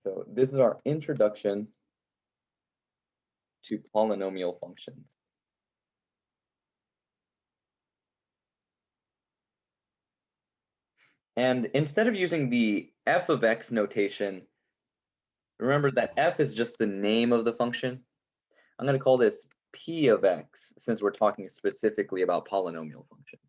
So this is our introduction to polynomial functions. And instead of using the f of x notation, remember that f is just the name of the function. I'm going to call this p of x since we're talking specifically about polynomial functions.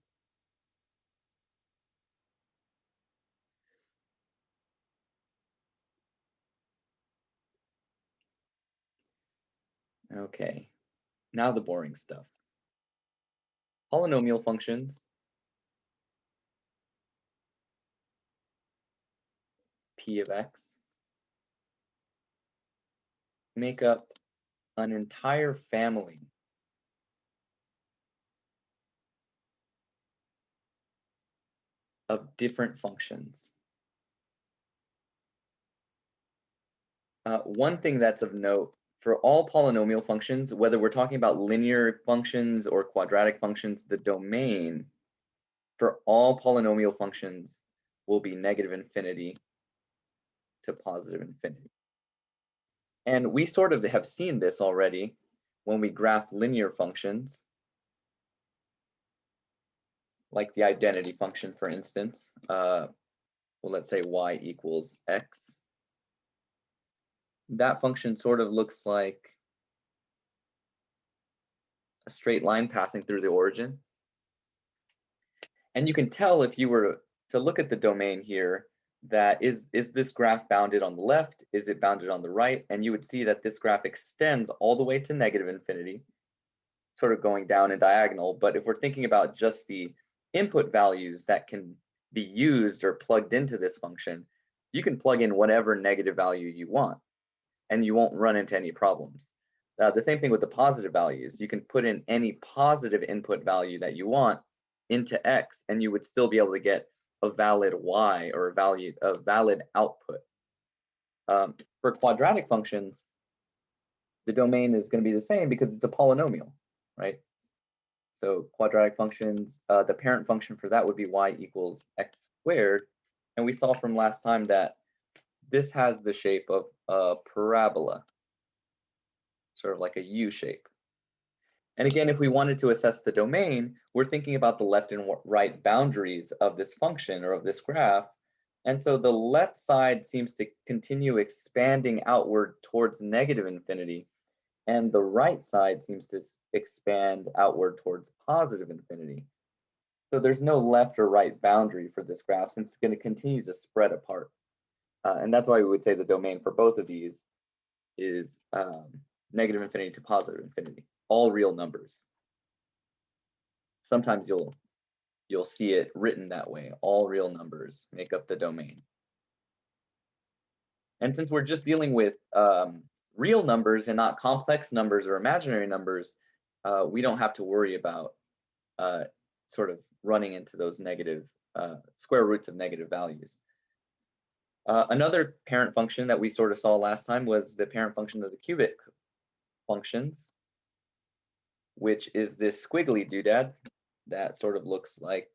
Okay, now the boring stuff. Polynomial functions, p of x, make up an entire family of different functions. One thing that's of note, for all polynomial functions, whether we're talking about linear functions or quadratic functions, the domain for all polynomial functions will be negative infinity to positive infinity. And we sort of have seen this already when we graph linear functions, like the identity function, for instance. Well, let's say y equals x. That function sort of looks like a straight line passing through the origin. And you can tell if you were to look at the domain here, that is this graph bounded on the left? Is it bounded on the right? And you would see that this graph extends all the way to negative infinity, sort of going down in diagonal. But if we're thinking about just the input values that can be used or plugged into this function, you can plug in whatever negative value you want, and you won't run into any problems. The same thing with the positive values. You can put in any positive input value that you want into x, and you would still be able to get a valid y, or a valid output. For quadratic functions, the domain is going to be the same because it's a polynomial, right? So quadratic functions, the parent function for that would be y equals x squared. And we saw from last time that this has the shape of a parabola, sort of like a U shape. And again, if we wanted to assess the domain, we're thinking about the left and right boundaries of this function or of this graph. And so the left side seems to continue expanding outward towards negative infinity, and the right side seems to expand outward towards positive infinity. So there's no left or right boundary for this graph since it's going to continue to spread apart. And that's why we would say the domain for both of these is negative infinity to positive infinity, all real numbers. Sometimes you'll see it written that way, all real numbers make up the domain. And since we're just dealing with real numbers and not complex numbers or imaginary numbers, we don't have to worry about sort of running into those negative square roots of negative values. Another parent function that we sort of saw last time was the parent function of the cubic functions, which is this squiggly doodad that sort of looks like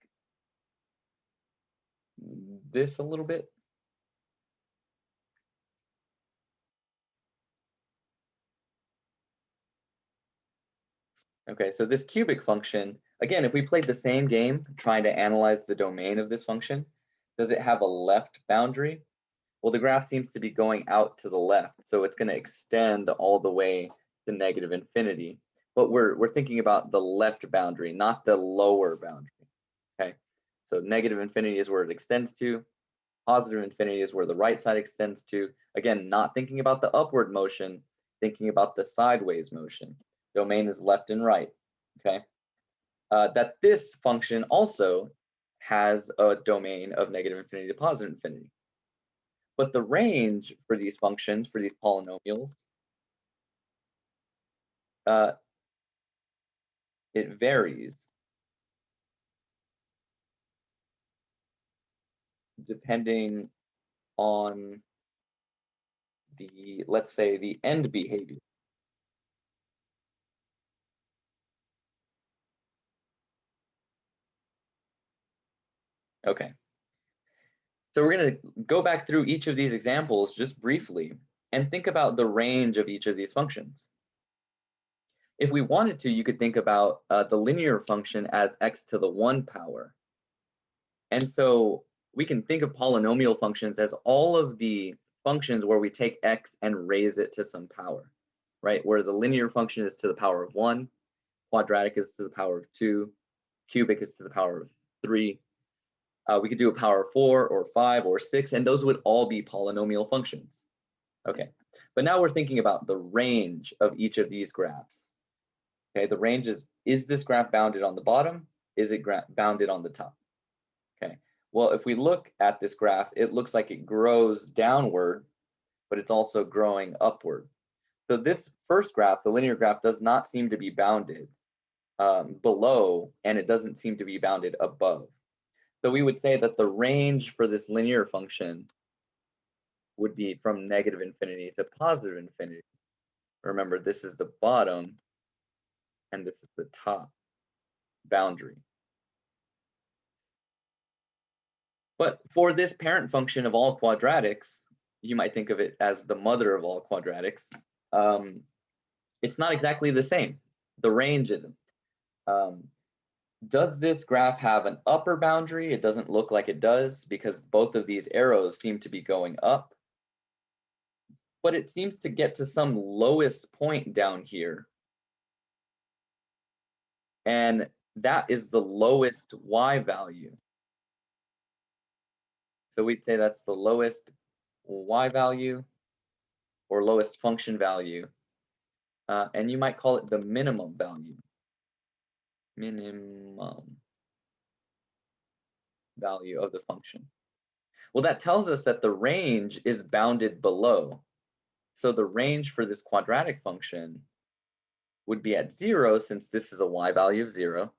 this a little bit. Okay, so this cubic function, again, if we played the same game trying to analyze the domain of this function, does it have a left boundary? Well, the graph seems to be going out to the left, so it's going to extend all the way to negative infinity. But we're thinking about the left boundary, not the lower boundary. Okay, so negative infinity is where it extends to. Positive infinity is where the right side extends to. Again, not thinking about the upward motion, thinking about the sideways motion. Domain is left and right. Okay, that this function also has a domain of negative infinity to positive infinity. But the range for these functions, for these polynomials, it varies depending on the, let's say, the end behavior. Okay. So we're going to go back through each of these examples just briefly and think about the range of each of these functions. If we wanted to, you could think about the linear function as x to the 1 power. And so we can think of polynomial functions as all of the functions where we take x and raise it to some power, right? Where the linear function is to the power of 1, quadratic is to the power of 2, cubic is to the power of 3. We could do a power of 4 or 5 or 6, and those would all be polynomial functions. Okay, but now we're thinking about the range of each of these graphs. Okay, the range is this graph bounded on the bottom? Is it bounded on the top? Okay, well, if we look at this graph, it looks like it grows downward, but it's also growing upward. So this first graph, the linear graph, does not seem to be bounded below, and it doesn't seem to be bounded above. So we would say that the range for this linear function would be from negative infinity to positive infinity. Remember, this is the bottom, and this is the top boundary. But for this parent function of all quadratics, you might think of it as the mother of all quadratics. It's not exactly the same. The range isn't. Does this graph have an upper boundary? It doesn't look like it does because both of these arrows seem to be going up. But it seems to get to some lowest point down here. And that is the lowest y value. So we'd say that's the lowest y value or lowest function value. And you might call it the minimum value. Minimum value of the function. Well, that tells us that the range is bounded below. So the range for this quadratic function would be at 0 since this is a y value of 0,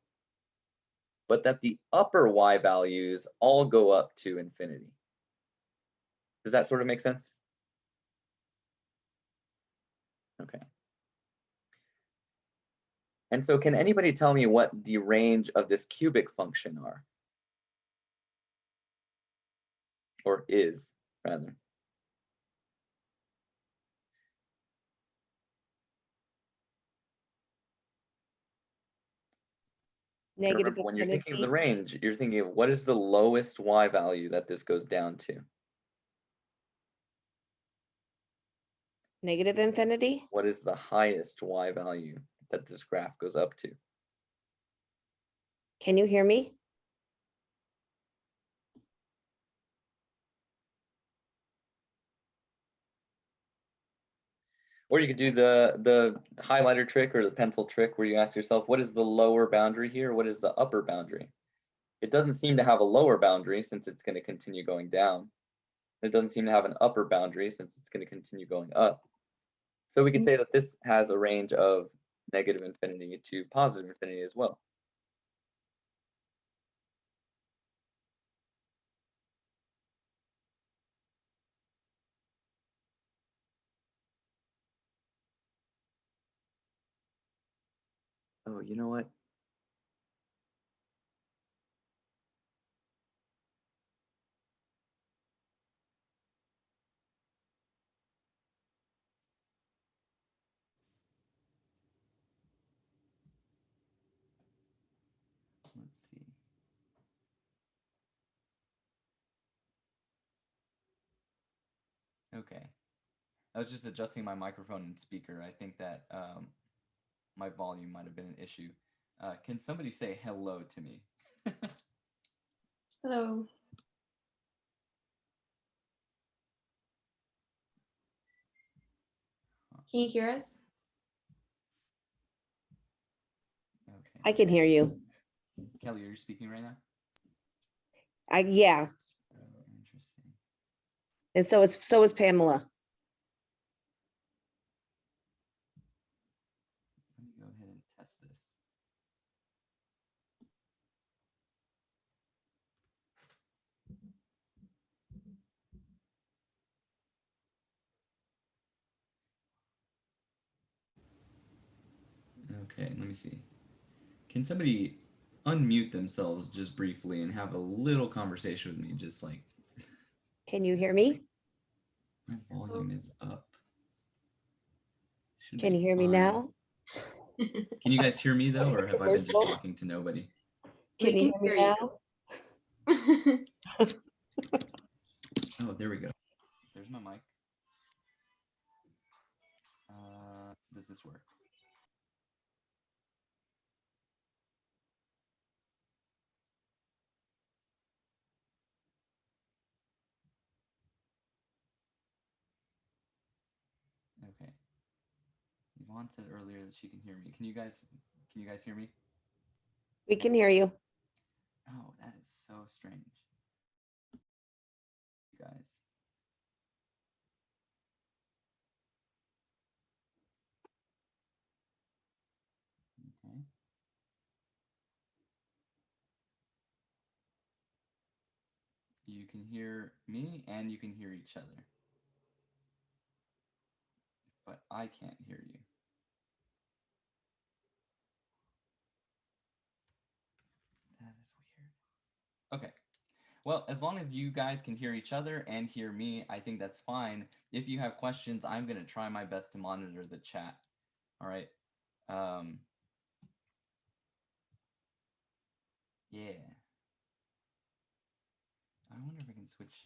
but that the upper y values all go up to infinity. Does that sort of make sense? Okay. And so can anybody tell me what the range of this cubic function are? Or is, rather. Negative Remember, when you're infinity. thinking of the range, you're thinking of what is the lowest y value that this goes down to? Negative infinity. What is the highest y value that this graph goes up to? Can you hear me? Or you could do the highlighter trick or the pencil trick where you ask yourself, what is the lower boundary here? What is the upper boundary? It doesn't seem to have a lower boundary since it's going to continue going down. It doesn't seem to have an upper boundary since it's going to continue going up. So we could say that this has a range of negative infinity to positive infinity as well. Oh, you know what? Let's see. Okay. I was just adjusting my microphone and speaker. I think that my volume might have been an issue. Can somebody say hello to me? Hello. Can you hear us? Okay. I can hear you. Kelly, are you speaking right now? Yeah. Oh, interesting. And so is Pamela. Let me go ahead and test this. Okay, let me see. Can somebody unmute themselves just briefly and have a little conversation with me, just like Can you hear me? My volume is up. Should Can be you hear me fine. now? Can you guys hear me though, or have I been just Virtual? talking to nobody? Can you hear me now? Oh, there we go. There's my mic. Does this work? Okay. Yvonne said earlier that she can hear me. Can you guys hear me? We can hear you. Oh, that is so strange. You guys. Okay. You can hear me and you can hear each other. But I can't hear you. That is weird. Okay. Well, as long as you guys can hear each other and hear me, I think that's fine. If you have questions, I'm going to try my best to monitor the chat. All right. Yeah. I wonder if I can switch.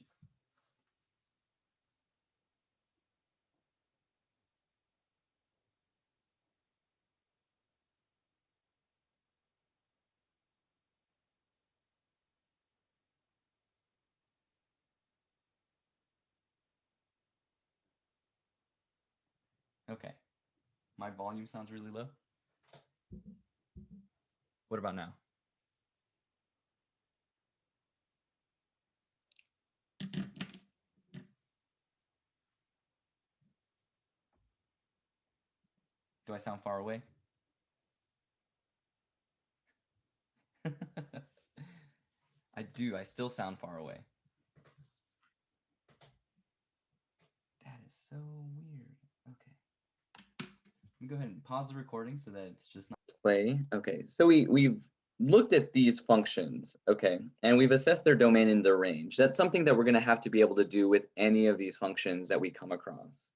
Okay. My volume sounds really low. What about now? Do I sound far away? I do. I still sound far away. That is so weird. Okay. Let me go ahead and pause the recording so that it's just not Play. Okay, so we've looked at these functions, okay, and we've assessed their domain in their range. That's something that we're going to have to be able to do with any of these functions that we come across.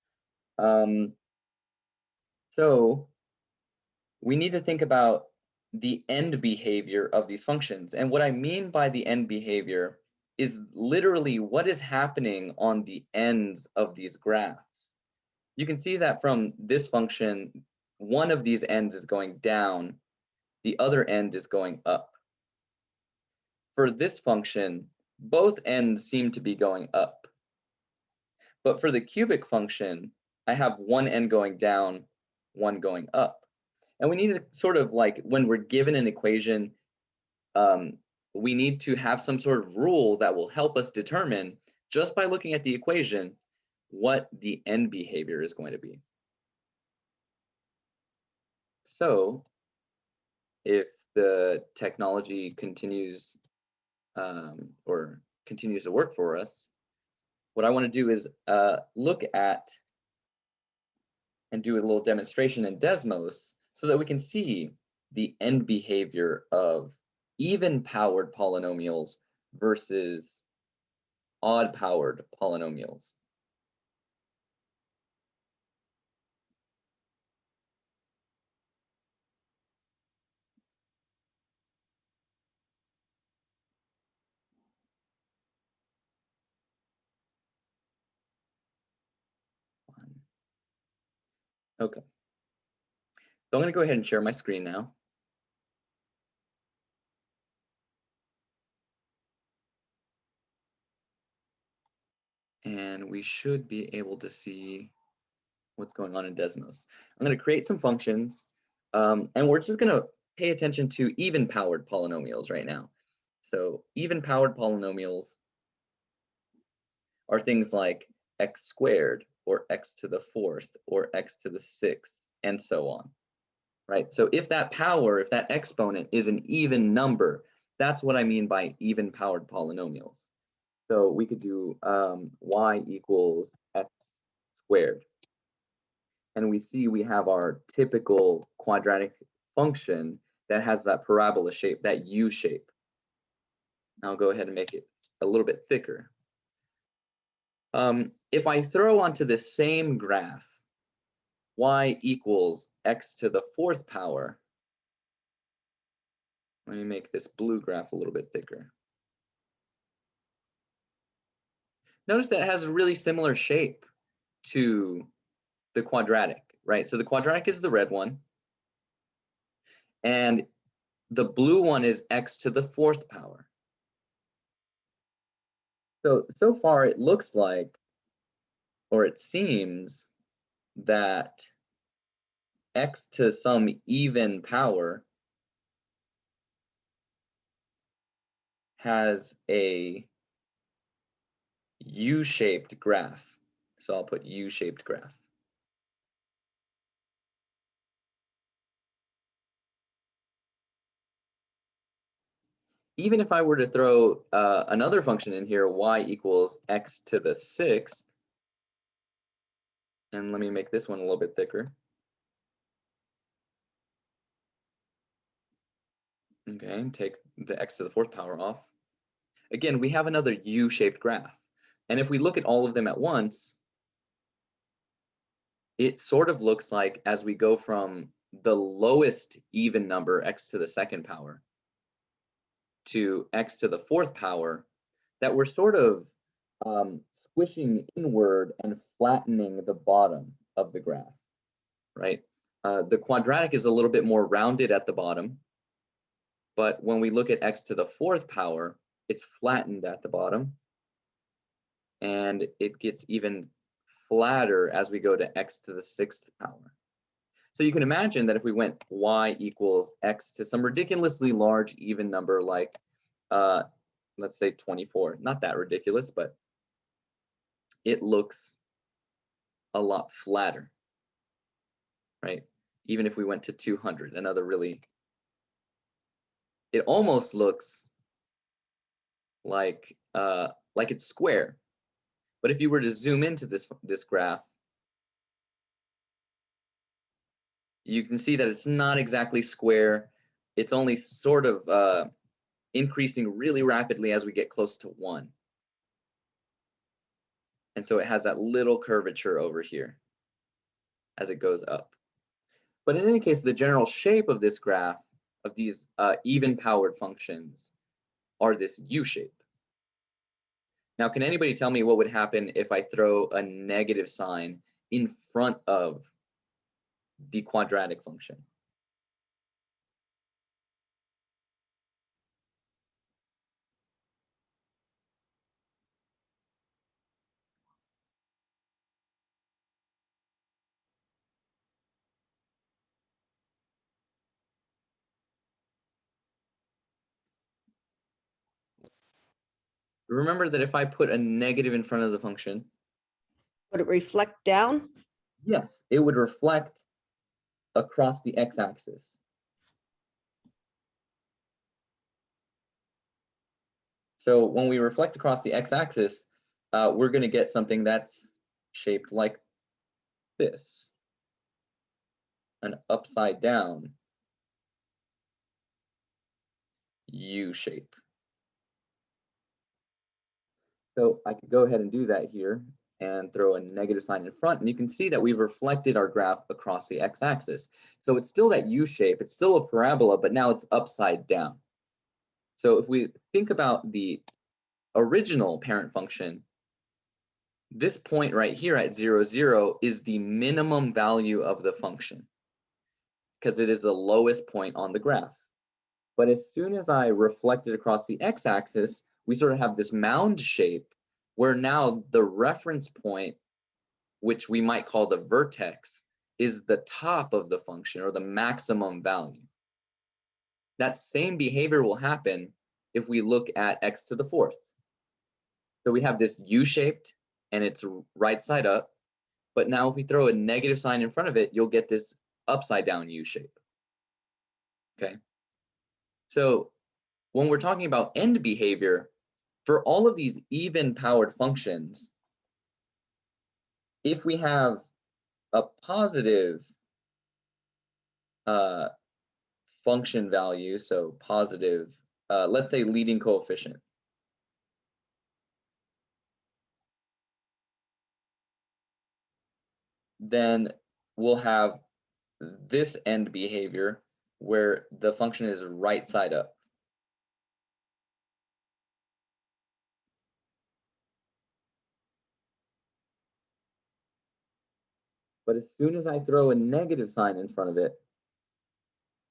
So we need to think about the end behavior of these functions. And what I mean by the end behavior is literally what is happening on the ends of these graphs. You can see that from this function, one of these ends is going down, the other end is going up. For this function, both ends seem to be going up. But for the cubic function, I have one end going down, one going up. And we need to sort of like, when we're given an equation, we need to have some sort of rule that will help us determine, just by looking at the equation, what the end behavior is going to be. So if the technology continues or continues to work for us, what I want to do is look at and do a little demonstration in Desmos so that we can see the end behavior of even-powered polynomials versus odd-powered polynomials. Okay. So I'm going to go ahead and share my screen now. And we should be able to see what's going on in Desmos. I'm going to create some functions, and we're just going to pay attention to even-powered polynomials right now. So even-powered polynomials are things like x squared, or x to the fourth, or x to the sixth, and so on, right? So if that power, if that exponent is an even number, that's what I mean by even-powered polynomials. So we could do y equals x squared. And we see we have our typical quadratic function that has that parabola shape, that U shape. I'll go ahead and make it a little bit thicker. If I throw onto the same graph y equals x to the 4th power, let me make this blue graph a little bit thicker. Notice that it has a really similar shape to the quadratic, right? So the quadratic is the red one, and the blue one is x to the 4th power. So far it looks like, or it seems that x to some even power has a U-shaped graph. So I'll put U-shaped graph. Even if I were to throw another function in here, y equals x to the 6th, and let me make this one a little bit thicker. Okay, take the x to the 4th power off. Again, we have another U-shaped graph. And if we look at all of them at once, it sort of looks like as we go from the lowest even number, x to the 2nd power, to x to the 4th power, that we're sort of squishing inward and flattening the bottom of the graph, right? The quadratic is a little bit more rounded at the bottom, but when we look at x to the 4th power, it's flattened at the bottom, and it gets even flatter as we go to x to the 6th power. So you can imagine that if we went y equals x to some ridiculously large even number like, let's say 24, not that ridiculous, but it looks a lot flatter, right? Even if we went to 200, another really, it almost looks like it's square. But if you were to zoom into this graph, you can see that it's not exactly square. It's only sort of increasing really rapidly as we get close to 1. And so it has that little curvature over here as it goes up. But in any case, the general shape of this graph, of these even-powered functions, are this U shape. Now, can anybody tell me what would happen if I throw a negative sign in front of the quadratic function? Remember that if I put a negative in front of the function, Would it reflect down? yes, it would reflect across the x-axis. So when we reflect across the x-axis, we're going to get something that's shaped like this, an upside down U shape. So I could go ahead and do that here and throw a negative sign in front, and you can see that we've reflected our graph across the x-axis. So it's still that U shape, it's still a parabola, but now it's upside down. So if we think about the original parent function, this point right here at 0, 0 is the minimum value of the function because it is the lowest point on the graph. But as soon as I reflect it across the x-axis, we sort of have this mound shape where now the reference point, which we might call the vertex, is the top of the function or the maximum value. That same behavior will happen if we look at x to the 4th. So we have this U-shaped and it's right side up, but now if we throw a negative sign in front of it, you'll get this upside down U shape. Okay. So when we're talking about end behavior, for all of these even-powered functions, if we have a positive function value, so positive, let's say leading coefficient, then we'll have this end behavior where the function is right side up. But as soon as I throw a negative sign in front of it,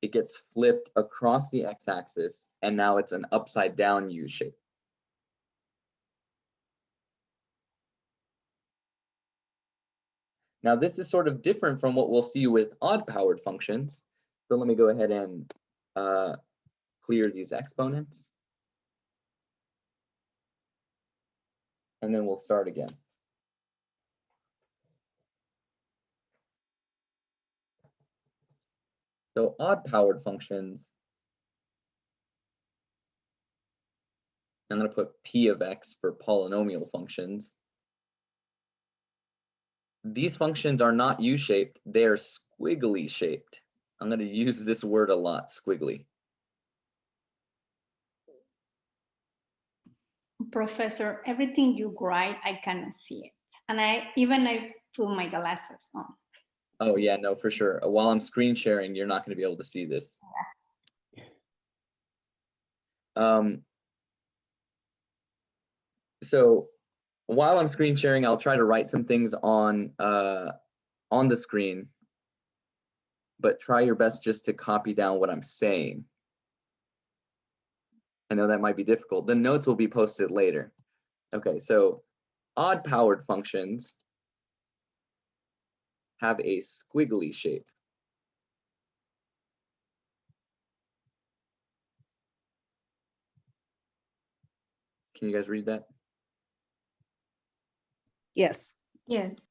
it gets flipped across the x-axis, and now it's an upside down U shape. Now this is sort of different from what we'll see with odd-powered functions. So let me go ahead and clear these exponents. And then we'll start again. So odd-powered functions, I'm going to put P of x for polynomial functions. These functions are not U-shaped, they are squiggly shaped. I'm going to use this word a lot, squiggly. Professor, everything you write, I cannot see it. And I put my glasses on. Oh yeah, no, for sure. While I'm screen sharing, you're not going to be able to see this. So while I'm screen sharing, I'll try to write some things on the screen, but try your best just to copy down what I'm saying. I know that might be difficult. The notes will be posted later. Okay, so odd-powered functions have a squiggly shape. Can you guys read that? Yes. Yes.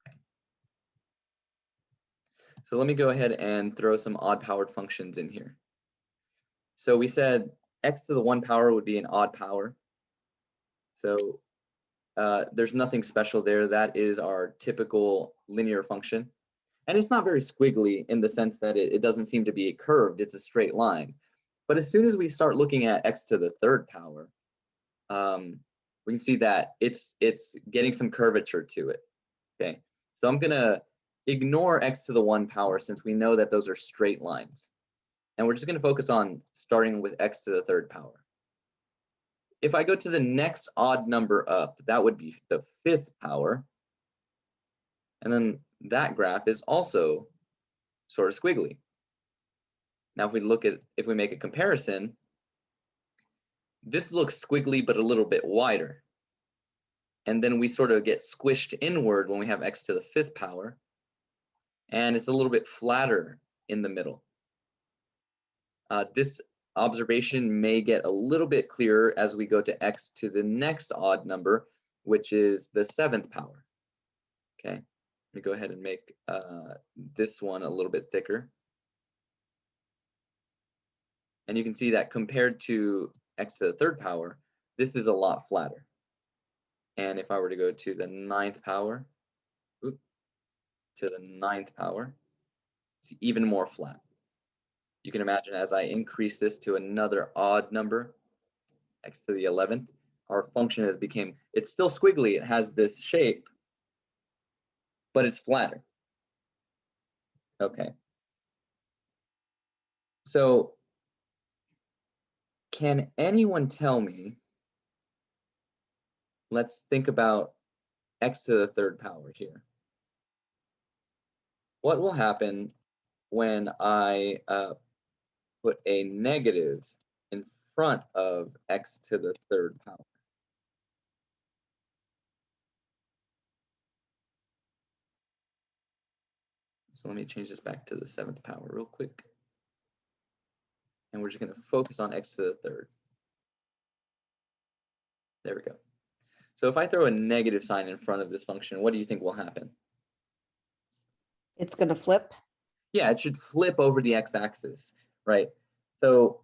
So let me go ahead and throw some odd-powered functions in here. So we said x to the 1 power would be an odd power. So there's nothing special there. That is our typical linear function. And it's not very squiggly in the sense that it doesn't seem to be curved. It's a straight line. But as soon as we start looking at x to the 3rd power, we can see that it's getting some curvature to it. Okay, so I'm going to ignore x to the 1 power since we know that those are straight lines. And we're just going to focus on starting with x to the 3rd power. If I go to the next odd number up, that would be the 5th power. And then that graph is also sort of squiggly. Now, if we make a comparison, this looks squiggly but a little bit wider. And then we sort of get squished inward when we have x to the 5th power. And it's a little bit flatter in the middle. This observation may get a little bit clearer as we go to x to the next odd number, which is the 7th power. Okay, let me go ahead and make this one a little bit thicker. And you can see that compared to x to the 3rd power, this is a lot flatter. And if I were to go to the 9th power, it's even more flat. You can imagine as I increase this to another odd number, x to the 11th, our function has it's still squiggly, it has this shape, but it's flatter. Okay. So can anyone tell me, let's think about x to the 3rd power here. What will happen when I put a negative in front of x to the 3rd power? So let me change this back to the 7th power real quick. And we're just going to focus on x to the 3rd. There we go. So if I throw a negative sign in front of this function, what do you think will happen? It's going to flip. Yeah, it should flip over the x-axis, right? So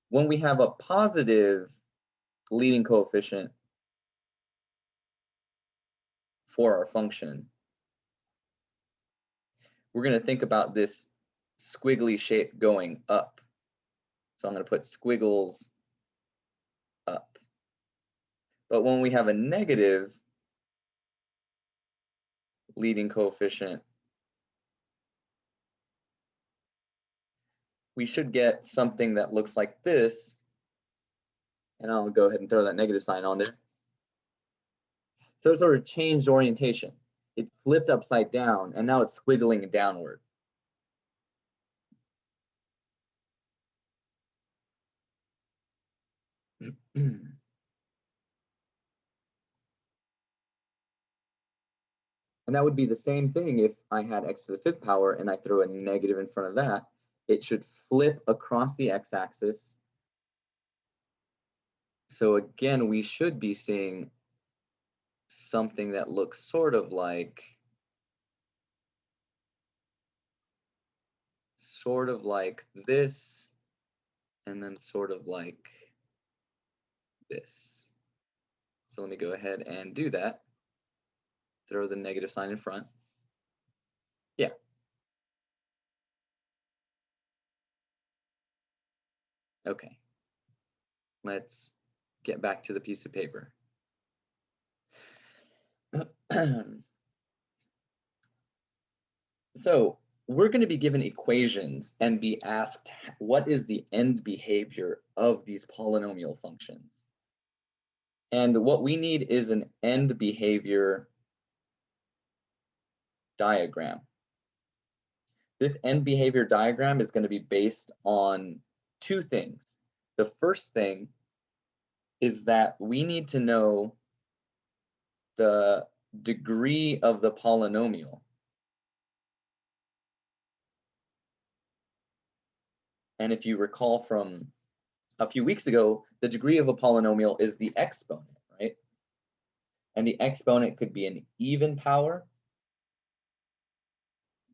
when we have a positive leading coefficient for our function, we're going to think about this squiggly shape going up. So I'm going to put squiggles up. But when we have a negative leading coefficient we should get something that looks like this. And I'll go ahead and throw that negative sign on there. So it sort of changed orientation. It flipped upside down, and now it's squiggling downward. And that would be the same thing if I had x to the 5th power and I throw a negative in front of that. It should flip across the x-axis. So again, we should be seeing something that looks sort of like this, and then sort of like this. So let me go ahead and do that. Throw the negative sign in front. Yeah. Okay. Let's get back to the piece of paper. So we're going to be given equations and be asked what is the end behavior of these polynomial functions. And what we need is an end behavior diagram. This end behavior diagram is going to be based on two things. The first thing is that we need to know the degree of the polynomial. And if you recall from a few weeks ago, the degree of a polynomial is the exponent, right? And the exponent could be an even power,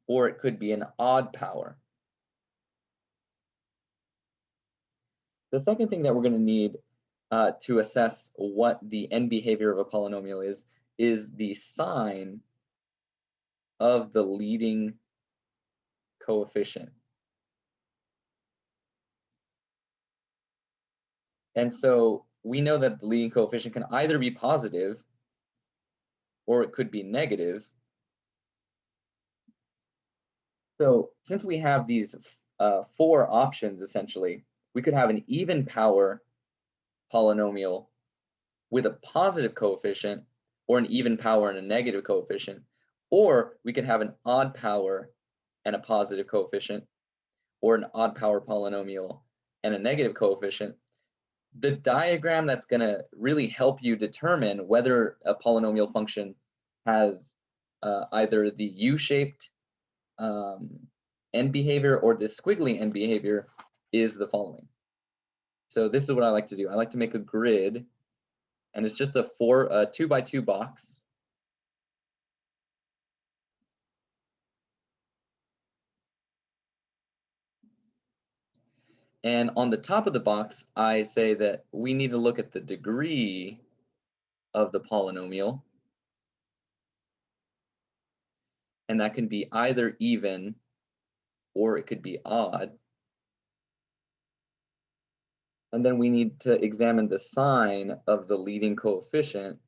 or it could be an odd power. The second thing that we're going to need to assess what the end behavior of a polynomial is the sign of the leading coefficient. And so we know that the leading coefficient can either be positive or it could be negative. So since we have these 4 options, essentially, we could have an even power polynomial with a positive coefficient, or an even power and a negative coefficient, or we could have an odd power and a positive coefficient, or an odd power polynomial and a negative coefficient. The diagram that's going to really help you determine whether a polynomial function has either the U-shaped end behavior or the squiggly end behavior is the following. So this is what I like to do. I like to make a grid, and it's just a 2x2 box. And on the top of the box, I say that we need to look at the degree of the polynomial. And that can be either even or it could be odd. And then we need to examine the sign of the leading coefficient,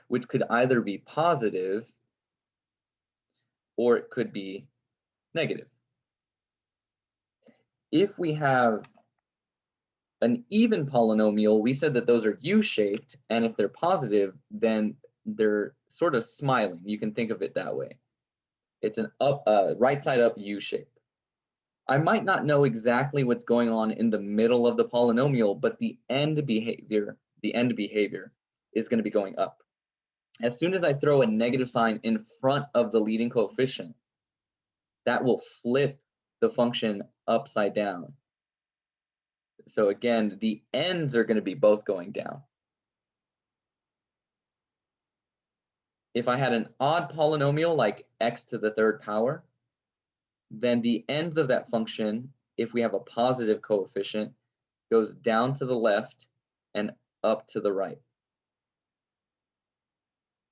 which could either be positive or it could be negative. If we have an even polynomial, we said that those are U-shaped, and if they're positive, then they're sort of smiling. You can think of it that way. It's an right side up U shape. I might not know exactly what's going on in the middle of the polynomial, but the end behavior is going to be going up. As soon as I throw a negative sign in front of the leading coefficient, that will flip the function upside down. So again, the ends are going to be both going down. If I had an odd polynomial like x to the 3rd power, then the ends of that function, if we have a positive coefficient, goes down to the left and up to the right.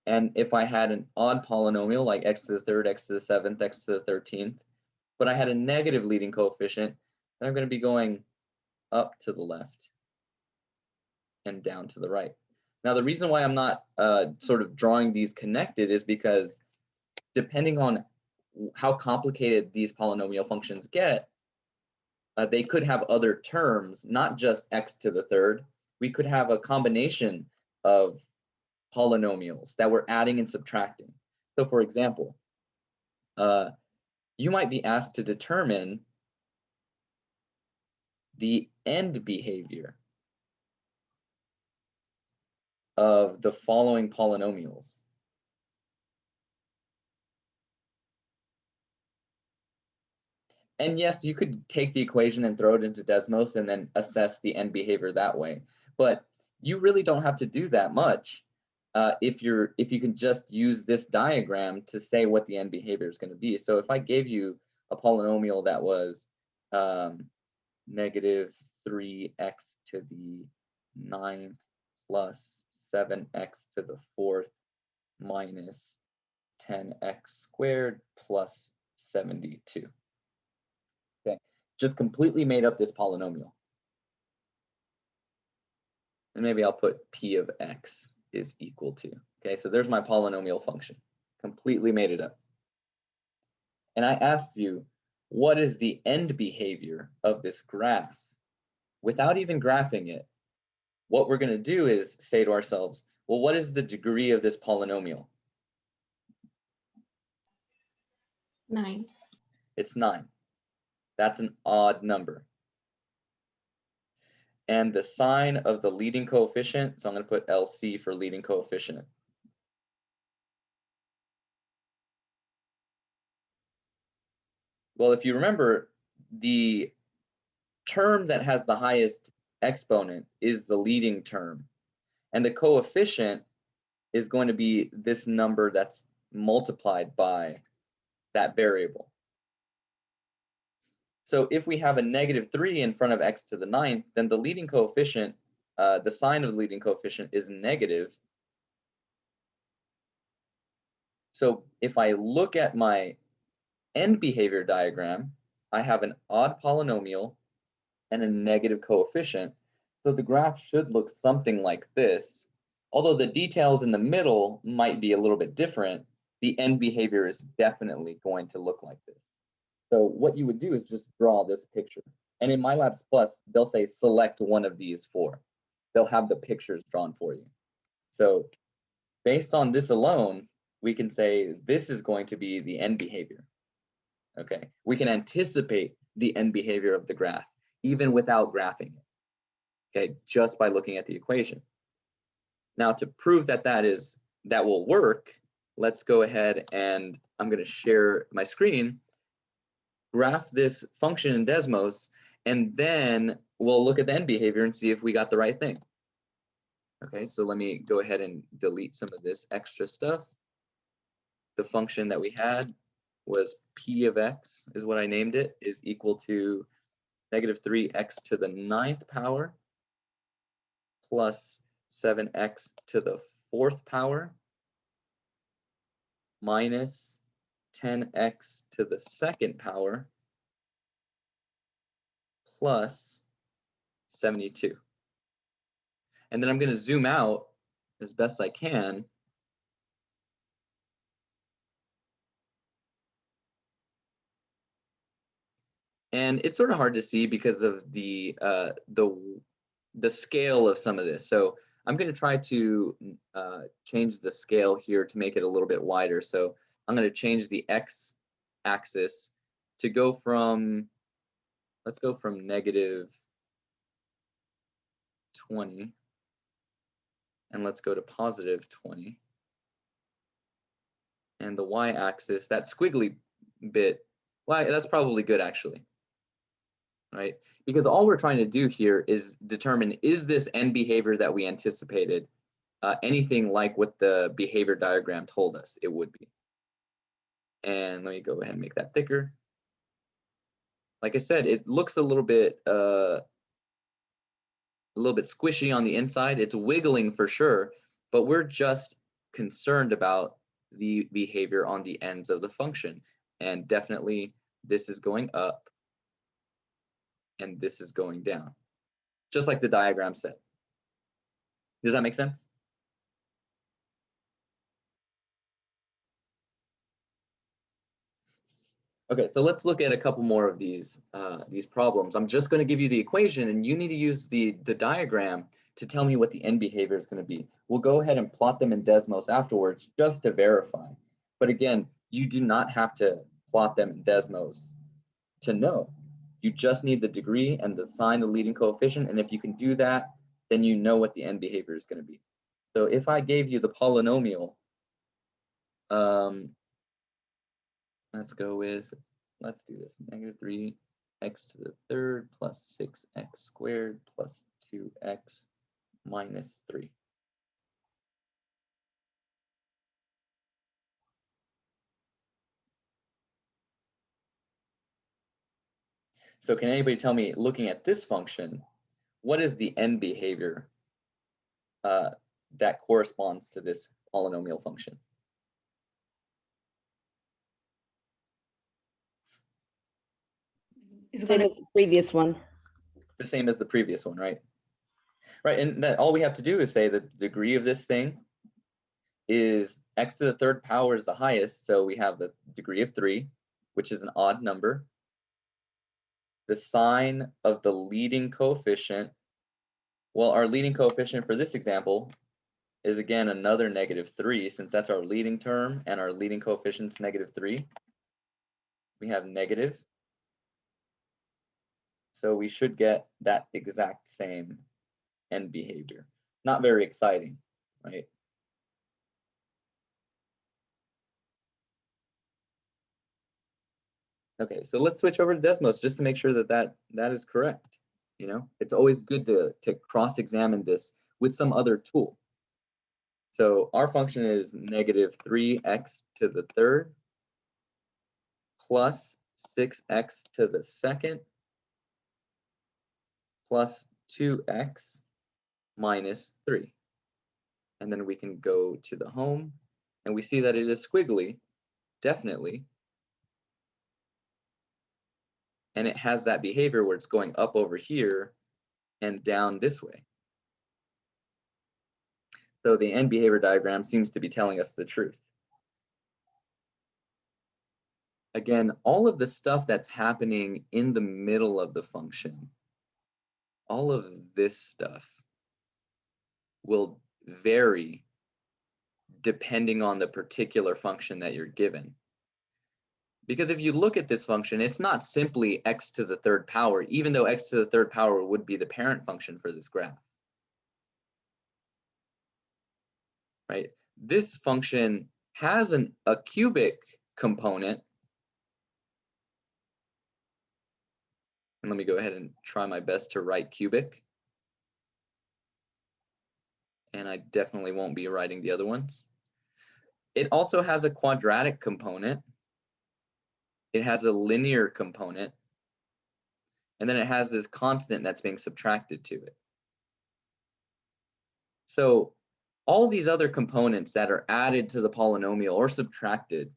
And if I had an odd polynomial like x to the 3rd, x to the 7th, x to the 13th, but I had a negative leading coefficient, then I'm going to be going up to the left and down to the right. Now, the reason why I'm not sort of drawing these connected is because depending on how complicated these polynomial functions get, they could have other terms, not just x to the third. We could have a combination of polynomials that we're adding and subtracting. So for example, you might be asked to determine the end behavior of the following polynomials. And yes, you could take the equation and throw it into Desmos and then assess the end behavior that way. But you really don't have to do that much if you can just use this diagram to say what the end behavior is going to be. So if I gave you a polynomial that was negative 3x to the 9th plus 7x to the 4th minus 10x squared plus 72. Okay, just completely made up this polynomial. And maybe I'll put p of x is equal to. Okay, so there's my polynomial function. Completely made it up. And I asked you, what is the end behavior of this graph? Without even graphing it, what we're going to do is say to ourselves, well, what is the degree of this polynomial? 9. It's 9. That's an odd number. And the sign of the leading coefficient, so I'm going to put LC for leading coefficient. Well, if you remember, the term that has the highest exponent is the leading term. And the coefficient is going to be this number that's multiplied by that variable. So if we have a -3 in front of x to the 9th, then the leading coefficient, the sign of the leading coefficient is negative. So if I look at my end behavior diagram, I have an odd polynomial and a negative coefficient. So the graph should look something like this. Although the details in the middle might be a little bit different, the end behavior is definitely going to look like this. So what you would do is just draw this picture. And in MyLabs Plus, they'll say select one of these four. They'll have the pictures drawn for you. So based on this alone, we can say this is going to be the end behavior. Okay, we can anticipate the end behavior of the graph even without graphing it. Okay, just by looking at the equation. Now to prove that that will work, let's go ahead and I'm going to share my screen, graph this function in Desmos, and then we'll look at the end behavior and see if we got the right thing. Okay, so let me go ahead and delete some of this extra stuff. The function that we had was p of x, is what I named it, is equal to -3x to the 9th power plus 7x to the 4th power minus 10x to the 2nd power plus 72. And then I'm going to zoom out as best I can. And it's sort of hard to see because of the scale of some of this. So I'm going to try to change the scale here to make it a little bit wider. So I'm going to change the x-axis to go from, let's go from -20, and let's go to +20. And the y-axis, that squiggly bit, well, that's probably good actually. Right? Because all we're trying to do here is determine, is this end behavior that we anticipated anything like what the behavior diagram told us it would be? And let me go ahead and make that thicker. Like I said, it looks a little bit squishy on the inside. It's wiggling for sure, but we're just concerned about the behavior on the ends of the function. And definitely this is going up and this is going down, just like the diagram said. Does that make sense? Okay, so let's look at a couple more of these problems. I'm just going to give you the equation, and you need to use the diagram to tell me what the end behavior is going to be. We'll go ahead and plot them in Desmos afterwards just to verify. But again, you do not have to plot them in Desmos to know. You just need the degree and the sign, the leading coefficient, and if you can do that, then you know what the end behavior is going to be. So if I gave you the polynomial, let's go with, let's do this, -3x to the third plus 6x squared plus 2x minus 3. So can anybody tell me, looking at this function, what is the end behavior that corresponds to this polynomial function? It's Same gonna as the previous one. The same as the previous one, right? Right, and that all we have to do is say that the degree of this thing is x to the third power is the highest, so we have the degree of 3, which is an odd number. The sign of the leading coefficient, well, our leading coefficient for this example is again another -3, since that's our leading term and our leading coefficient's -3. We have negative. So we should get that exact same end behavior. Not very exciting, right? Okay, so let's switch over to Desmos just to make sure that that is correct. You know, it's always good to cross-examine this with some other tool. So our function is -3x to the third plus 6x to the second plus 2x minus 3. And then we can go to the home, and we see that it is squiggly, definitely. And it has that behavior where it's going up over here and down this way. So the end behavior diagram seems to be telling us the truth. Again, all of the stuff that's happening in the middle of the function, all of this stuff will vary depending on the particular function that you're given. Because if you look at this function, it's not simply x to the third power, even though x to the third power would be the parent function for this graph. Right? This function has a cubic component. And let me go ahead and try my best to write cubic. And I definitely won't be writing the other ones. It also has a quadratic component. It has a linear component. And then it has this constant that's being subtracted to it. So all these other components that are added to the polynomial or subtracted,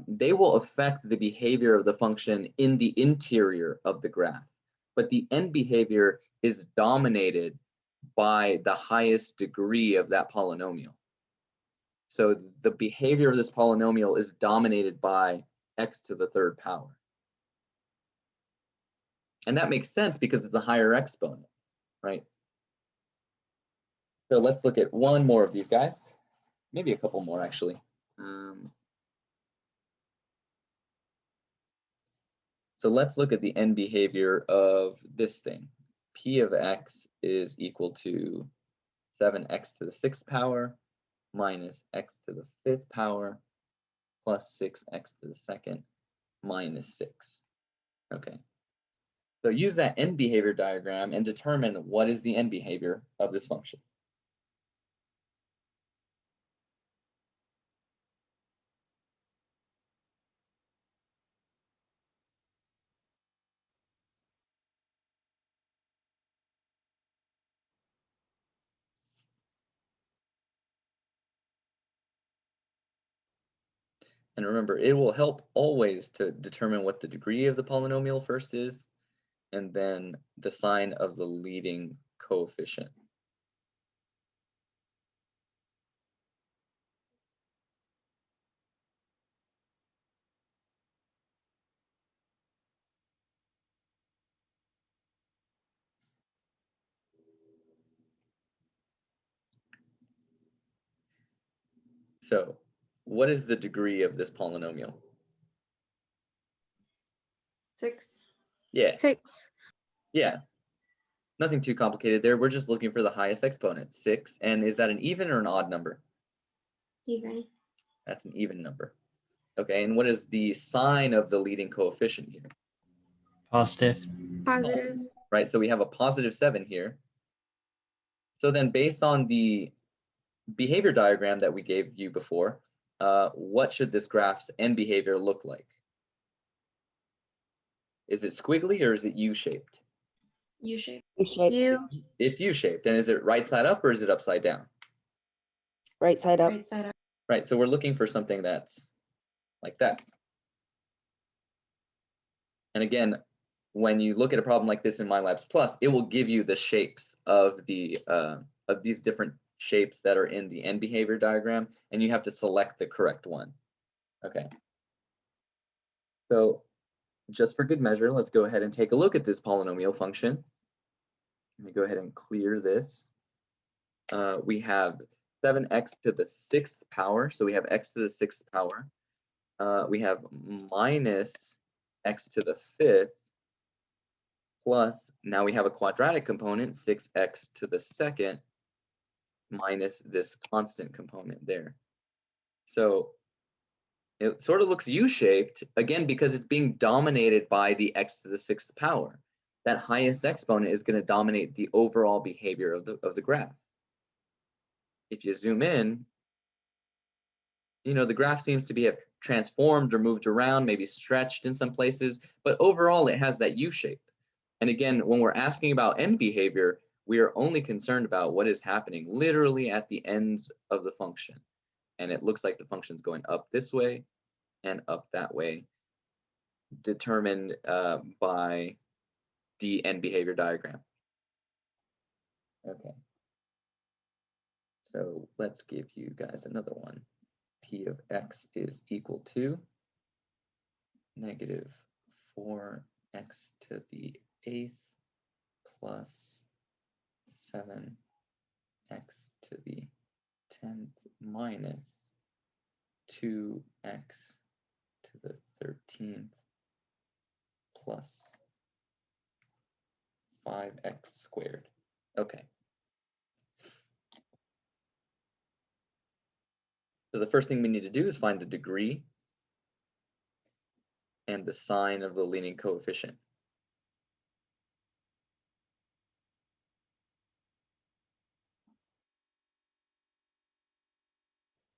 they will affect the behavior of the function in the interior of the graph. But the end behavior is dominated by the highest degree of that polynomial. So the behavior of this polynomial is dominated by x to the third power. And that makes sense because it's a higher exponent, right? So let's look at one more of these guys, maybe a couple more actually. So let's look at the end behavior of this thing. P of x is equal to 7x to the 6th power minus x to the 5th power plus 6x to the 2nd minus 6. Okay. So use that end behavior diagram and determine what is the end behavior of this function. And remember, it will help always to determine what the degree of the polynomial first is, and then the sign of the leading coefficient. So what is the degree of this polynomial? 6. Yeah, 6. yeah. Nothing too complicated there. We're just looking for the highest exponent, 6. And is that an even or an odd number? Even. That's an even number. Okay, and what is the sign of the leading coefficient here? Positive. Positive. Right, so we have a positive 7 here. So then based on the behavior diagram that we gave you before, what should this graph's end behavior look like? Is it squiggly or is it U-shaped? U-shape. U-shaped, U. It's U-shaped. And is it right side up or is it upside down? right side up. Right side up. Right, so we're looking for something that's like that. And again, when you look at a problem like this in MyLabs Plus, it will give you the shapes of the of these different shapes that are in the end behavior diagram, and you have to select the correct one. Okay. So just for good measure, let's go ahead and take a look at this polynomial function. Let me go ahead and clear this. We have 7x to the 6th power, so we have x to the 6th power. We have minus x to the 5th, plus now we have a quadratic component, 6x to the 2nd, minus this constant component there. So it sort of looks U-shaped, again, because it's being dominated by the x to the 6th power. That highest exponent is going to dominate the overall behavior of the graph. If you zoom in, you know, the graph seems to be transformed or moved around, maybe stretched in some places, but overall it has that U shape. And again, when we're asking about end behavior, we are only concerned about what is happening literally at the ends of the function. And it looks like the function's going up this way and up that way, determined by the end behavior diagram. Okay. So let's give you guys another one. P of x is equal to negative 4x to the 8th plus 7x to the 10th minus 2x to the 13th plus 5x squared. Okay. So the first thing we need to do is find the degree and the sign of the leading coefficient.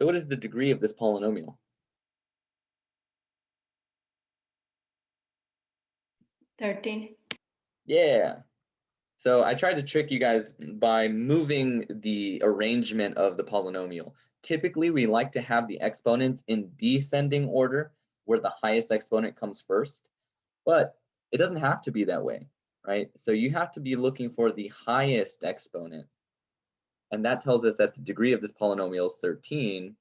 So what is the degree of this polynomial? 13. Yeah. So I tried to trick you guys by moving the arrangement of the polynomial. Typically, we like to have the exponents in descending order, where the highest exponent comes first, but it doesn't have to be that way, right? So you have to be looking for the highest exponent, and that tells us that the degree of this polynomial is 13,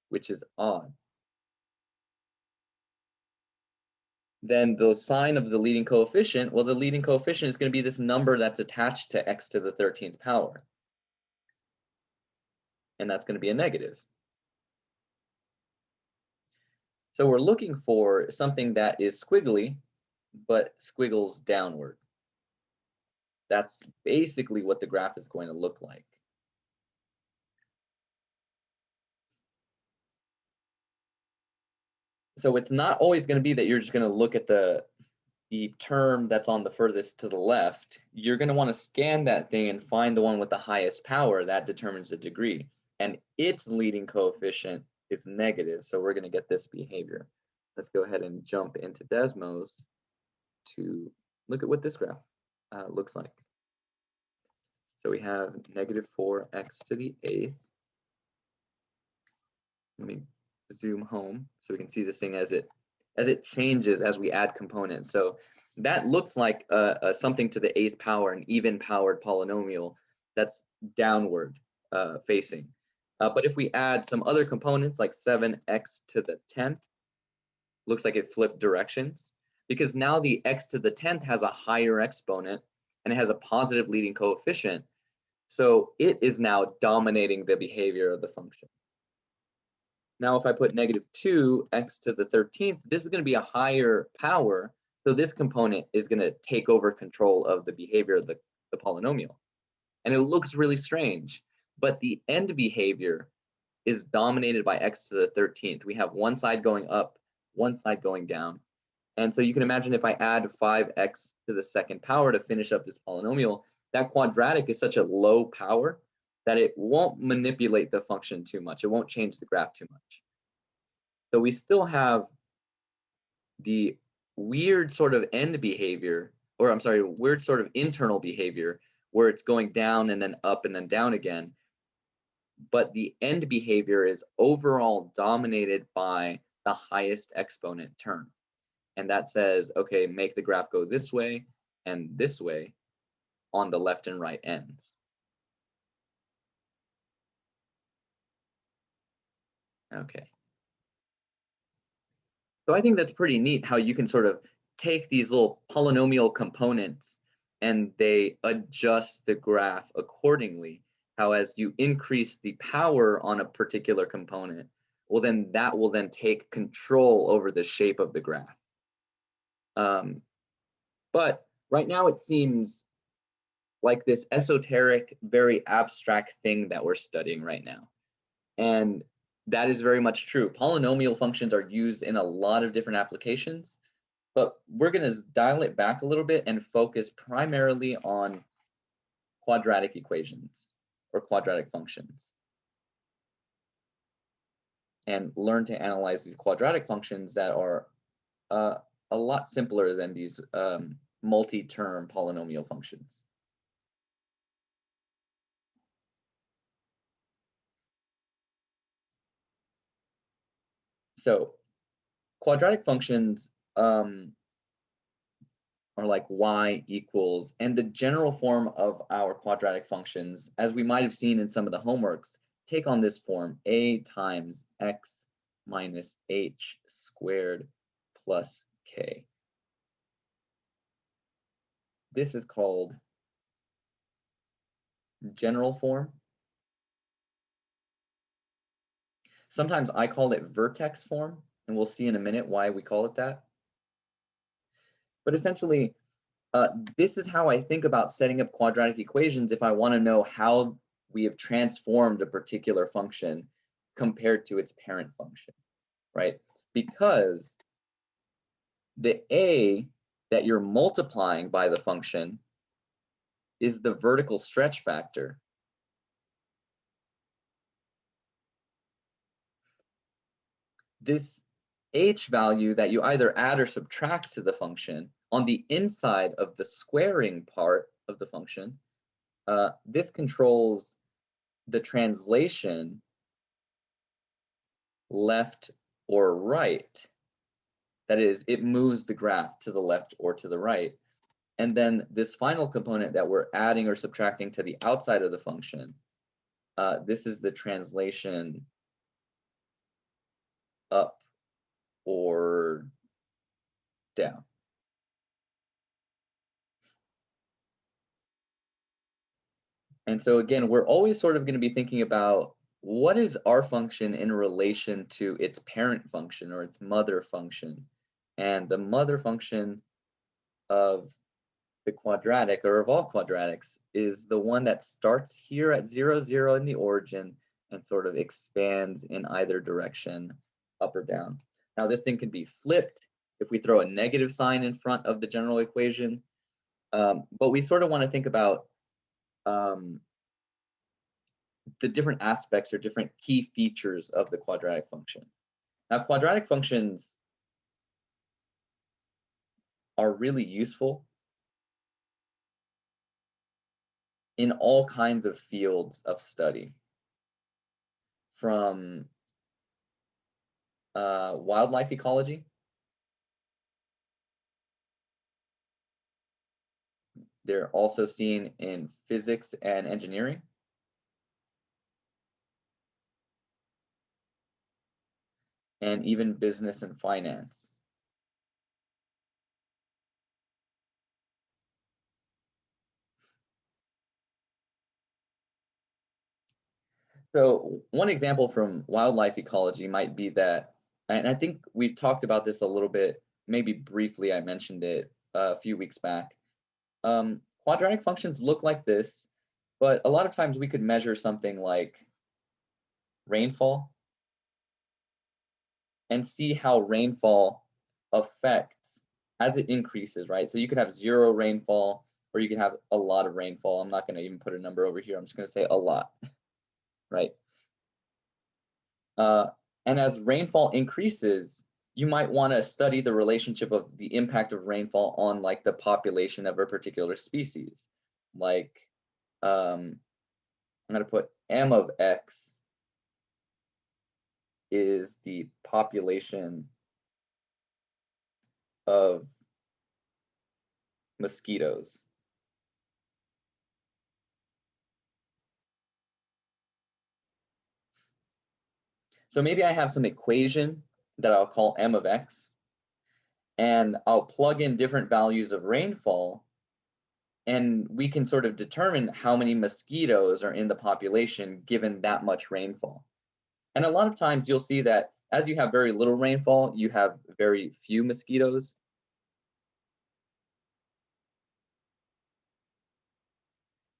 which is odd. Then the sign of the leading coefficient, well, the leading coefficient is going to be this number that's attached to x to the 13th power. And that's going to be a negative. So we're looking for something that is squiggly, but squiggles downward. That's basically what the graph is going to look like. So it's not always going to be that you're just going to look at the term that's on the furthest to the left. You're going to want to scan that thing and find the one with the highest power. That determines the degree. And its leading coefficient is negative. So we're going to get this behavior. Let's go ahead and jump into Desmos to look at what this graph looks like. So we have negative 4x to the 8th. Let me zoom home so we can see this thing as it changes as we add components. So that looks like something to the 8th power, an even powered polynomial that's downward facing. But if we add some other components like 7x to the 10th, looks like it flipped directions, because now the x to the 10th has a higher exponent and it has a positive leading coefficient. So it is now dominating the behavior of the function. Now, if I put -2 x to the 13th, this is going to be a higher power. So this component is going to take over control of the behavior of the polynomial. And it looks really strange, but the end behavior is dominated by x to the 13th. We have one side going up, one side going down. And so you can imagine if I add 5x to the second power to finish up this polynomial, that quadratic is such a low power that it won't manipulate the function too much. It won't change the graph too much. So we still have the weird sort of end behavior, or I'm sorry, weird sort of internal behavior where it's going down and then up and then down again. But the end behavior is overall dominated by the highest exponent term. And that says, okay, make the graph go this way and this way on the left and right ends. Okay. So I think that's pretty neat how you can sort of take these little polynomial components and they adjust the graph accordingly. How as you increase the power on a particular component, well, then that will then take control over the shape of the graph. But right now it seems like this esoteric, very abstract thing that we're studying right now. And that is very much true. Polynomial functions are used in a lot of different applications, but we're going to dial it back a little bit and focus primarily on quadratic equations or quadratic functions, and learn to analyze these quadratic functions that are a lot simpler than these multi-term polynomial functions. So quadratic functions are like y equals, and the general form of our quadratic functions, as we might have seen in some of the homeworks, take on this form: a times x minus h squared plus k. This is called general form. Sometimes I call it vertex form, and we'll see in a minute why we call it that. But essentially, this is how I think about setting up quadratic equations if I want to know how we have transformed a particular function compared to its parent function, right? Because the a that you're multiplying by the function is the vertical stretch factor. This h value that you either add or subtract to the function on the inside of the squaring part of the function, this controls the translation left or right. That is, it moves the graph to the left or to the right. And then this final component that we're adding or subtracting to the outside of the function, this is the translation up or down. And so again, we're always sort of going to be thinking about what is our function in relation to its parent function or its mother function. And the mother function of the quadratic, or of all quadratics, is the one that starts here at 0, 0 in the origin and sort of expands in either direction, up or down. Now this thing can be flipped if we throw a negative sign in front of the general equation, but we sort of want to think about the different aspects or different key features of the quadratic function. Now, quadratic functions are really useful in all kinds of fields of study, from wildlife ecology. They're also seen in physics and engineering. And even business and finance. So one example from wildlife ecology might be that, and I think we've talked about this a little bit, maybe briefly I mentioned it a few weeks back. Quadratic functions look like this, but a lot of times we could measure something like rainfall and see how rainfall affects as it increases, right? So you could have 0 rainfall, or you could have a lot of rainfall. I'm not going to even put a number over here. I'm just going to say a lot, right? And as rainfall increases, you might want to study the relationship of the impact of rainfall on like the population of a particular species. Like, I'm going to put M of X is the population of mosquitoes. So maybe I have some equation that I'll call M of X, and I'll plug in different values of rainfall, and we can sort of determine how many mosquitoes are in the population given that much rainfall. And a lot of times you'll see that as you have very little rainfall, you have very few mosquitoes.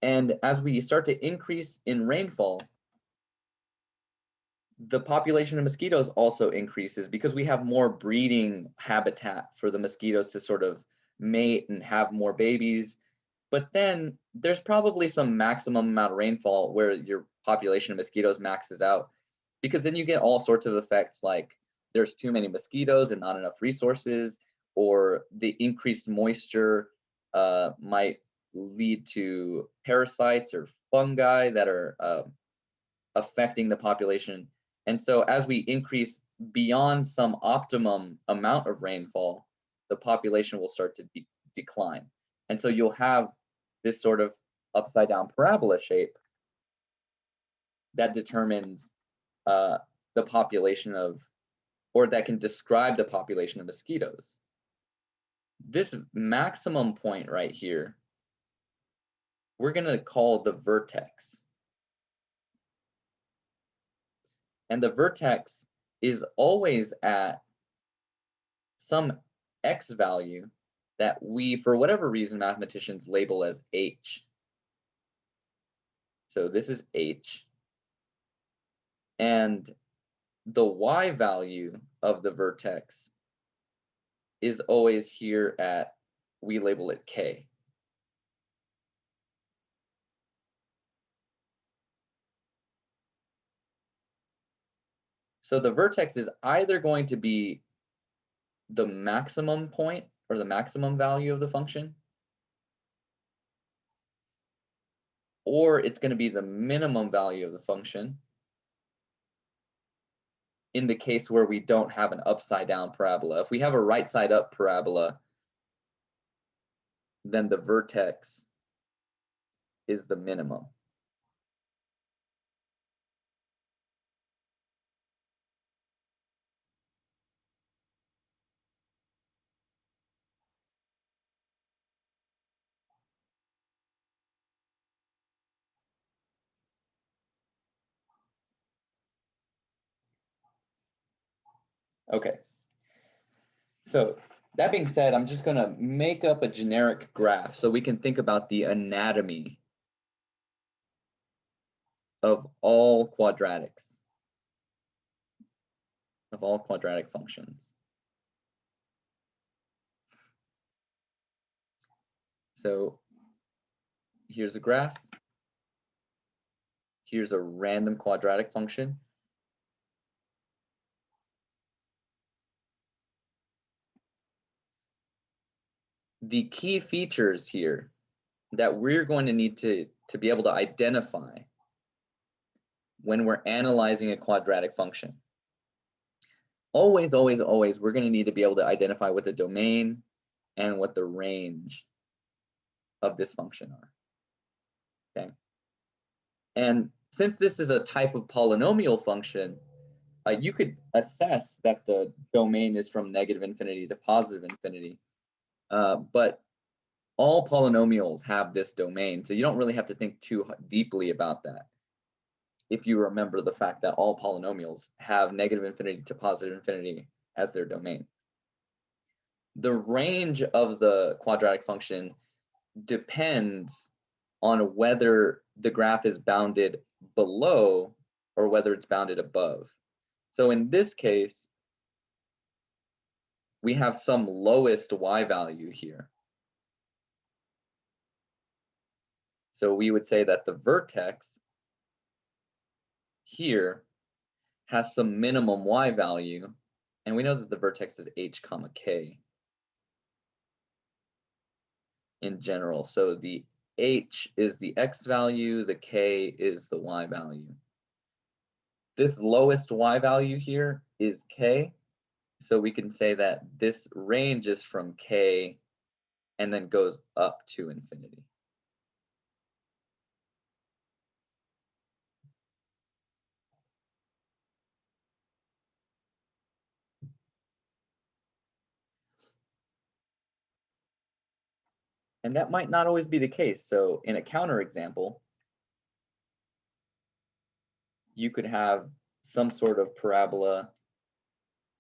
And as we start to increase in rainfall, the population of mosquitoes also increases because we have more breeding habitat for the mosquitoes to sort of mate and have more babies. But then there's probably some maximum amount of rainfall where your population of mosquitoes maxes out, because then you get all sorts of effects like there's too many mosquitoes and not enough resources, or the increased moisture might lead to parasites or fungi that are affecting the population. And so as we increase beyond some optimum amount of rainfall, the population will start to decline. And so you'll have this sort of upside down parabola shape that determines the population of, or that can describe the population of mosquitoes. This maximum point right here, we're going to call the vertex. And the vertex is always at some x value that we, for whatever reason, mathematicians label as h. So this is h. And the y value of the vertex is always here at, we label it k. So the vertex is either going to be the maximum point or the maximum value of the function, or it's going to be the minimum value of the function in the case where we don't have an upside down parabola. If we have a right side up parabola, then the vertex is the minimum. Okay, so that being said, I'm just going to make up a generic graph so we can think about the anatomy of all quadratics, of all quadratic functions. So here's a graph. Here's a random quadratic function. The key features here that we're going to need to be able to identify when we're analyzing a quadratic function. Always, always, always, we're going to need to be able to identify what the domain and what the range of this function are. Okay. And since this is a type of polynomial function, you could assess that the domain is from negative infinity to positive infinity. But all polynomials have this domain, so you don't really have to think too deeply about that. if you remember the fact that all polynomials have negative infinity to positive infinity as their domain. The range of the quadratic function depends on whether the graph is bounded below or whether it's bounded above. So in this case, we have some lowest y value here. So we would say that the vertex here has some minimum y value, and we know that the vertex is h comma k in general. So the h is the x value, the k is the y value. This lowest y value here is k, so we can say that this range is from k and then goes up to infinity. And that might not always be the case. So in a counterexample, you could have some sort of parabola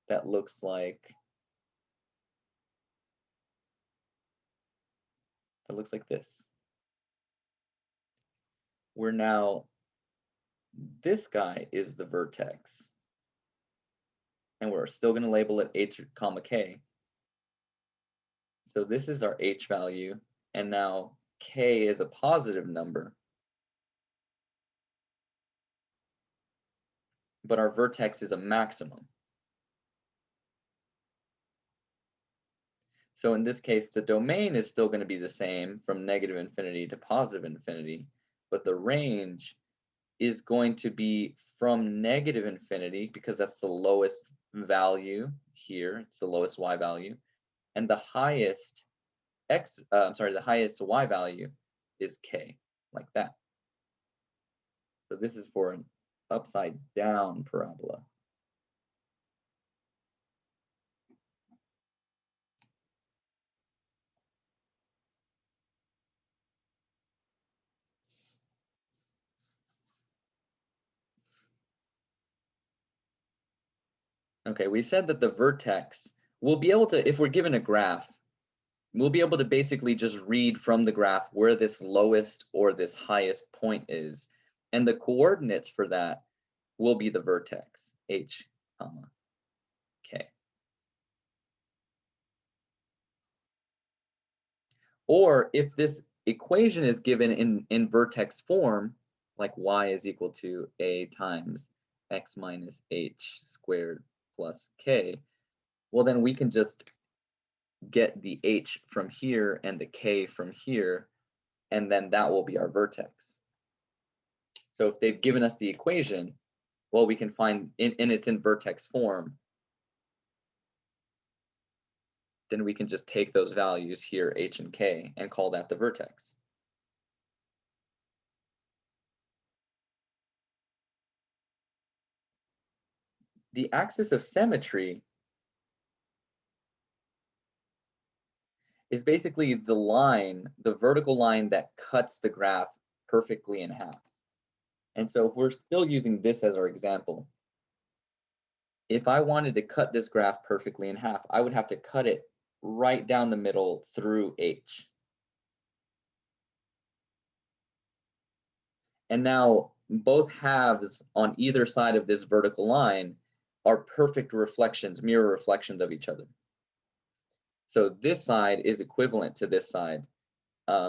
that looks like this. Where now this guy is the vertex, and we're still going to label it h comma k. So this is our h value, and now k is a positive number. But our vertex is a maximum. So in this case, the domain is still going to be the same from negative infinity to positive infinity, but the range is going to be from negative infinity, because that's the lowest value here, it's the lowest y value, and the highest the highest y value is k, like that. So this is for an upside down parabola. Okay, we said that the vertex, we'll be able to, if we're given a graph, we'll be able to basically just read from the graph where this lowest or this highest point is. And the coordinates for that will be the vertex, h comma k. Or if this equation is given in vertex form, like y is equal to a times x minus h squared plus k, well, then we can just get the h from here and the k from here, and then that will be our vertex. So if they've given us the equation, well, we can find, and it's in vertex form, then we can just take those values here, h and k, and call that the vertex. The axis of symmetry is basically the line, the vertical line that cuts the graph perfectly in half. And so if we're still using this as our example, if I wanted to cut this graph perfectly in half, I would have to cut it right down the middle through h. And now both halves on either side of this vertical line are perfect reflections, mirror reflections of each other. So this side is equivalent to this side.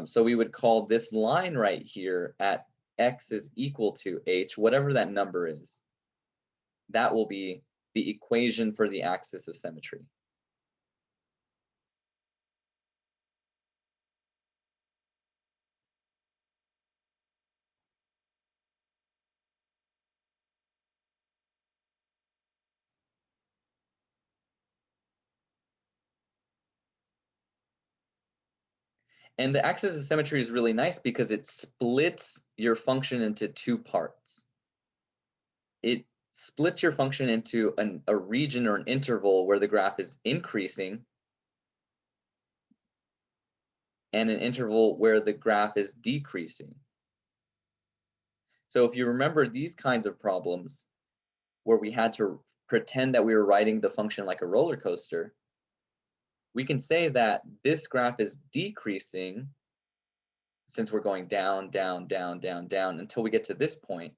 So we would call this line right here at x is equal to h, whatever that number is. That will be the equation for the axis of symmetry. And the axis of symmetry is really nice because it splits your function into two parts. It splits your function into a region or an interval where the graph is increasing, and an interval where the graph is decreasing. So if you remember these kinds of problems where we had to pretend that we were writing the function like a roller coaster, we can say that this graph is decreasing since we're going down, down, down, down, down until we get to this point.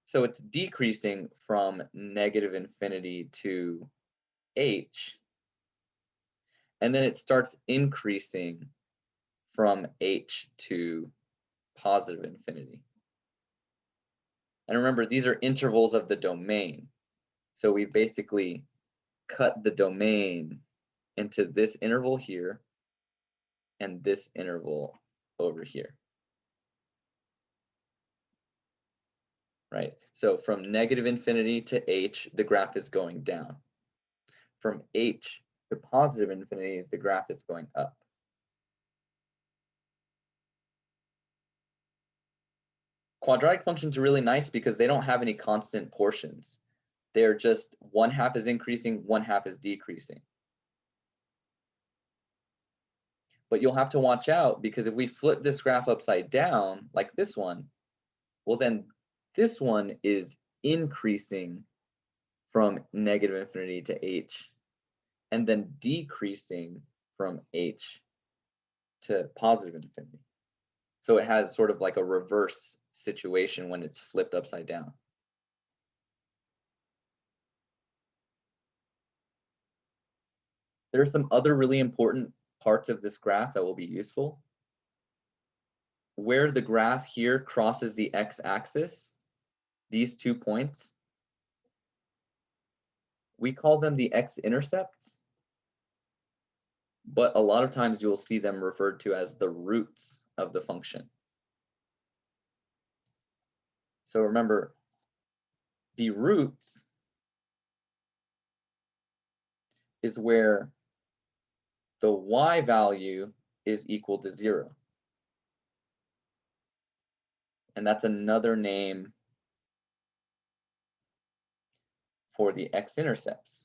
So it's decreasing from negative infinity to h, and then it starts increasing from h to positive infinity. And remember, these are intervals of the domain. So we basically cut the domain into this interval here and this interval over here. Right? So from negative infinity to h, the graph is going down. From h to positive infinity, the graph is going up. Quadratic functions are really nice because they don't have any constant portions. They're just 1/2 is increasing, 1/2 is decreasing. But you'll have to watch out because if we flip this graph upside down, like this one, well then this one is increasing from negative infinity to h, and then decreasing from h to positive infinity. So it has sort of like a reverse situation when it's flipped upside down. There are some other really important parts of this graph that will be useful. Where the graph here crosses the x-axis, these 2 points, we call them the x-intercepts, but a lot of times you will see them referred to as the roots of the function. So remember, the roots is where the y value is equal to 0. And that's another name for the x-intercepts.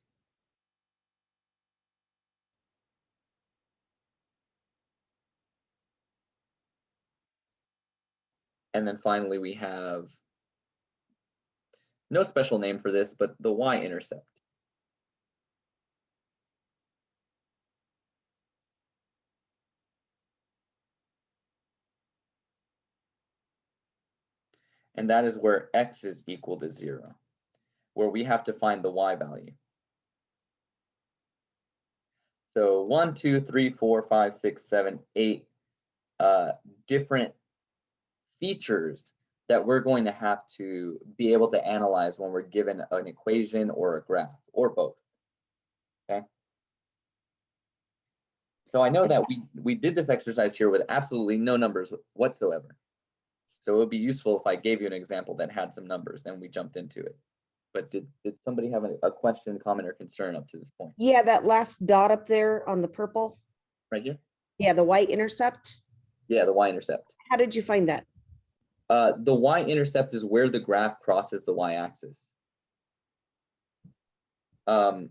And then finally, we have no special name for this, but the Y-intercept. And that is where x is equal to 0, where we have to find the y value. So 1, 2, 3, 4, 5, 6, 7, 8 different features that we're going to have to be able to analyze when we're given an equation or a graph, or both. Okay. So I know that we did this exercise here with absolutely no numbers whatsoever. So it would be useful if I gave you an example that had some numbers and we jumped into it. But did somebody have a question, comment, or concern up to this point? Yeah, that last dot up there on the purple. Right here? Yeah, the Y-intercept. Yeah, the Y-intercept. How did you find that? The Y-intercept is where the graph crosses the y-axis. How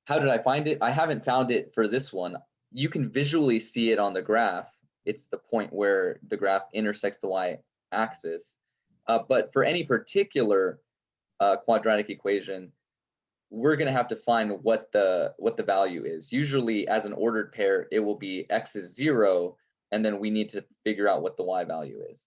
did I find it? I haven't found it for this one. You can visually see it on the graph. It's the point where the graph intersects the y-axis. But for any particular quadratic equation, we're going to have to find what the value is. Usually, as an ordered pair, it will be x is 0, and then we need to figure out what the y value is.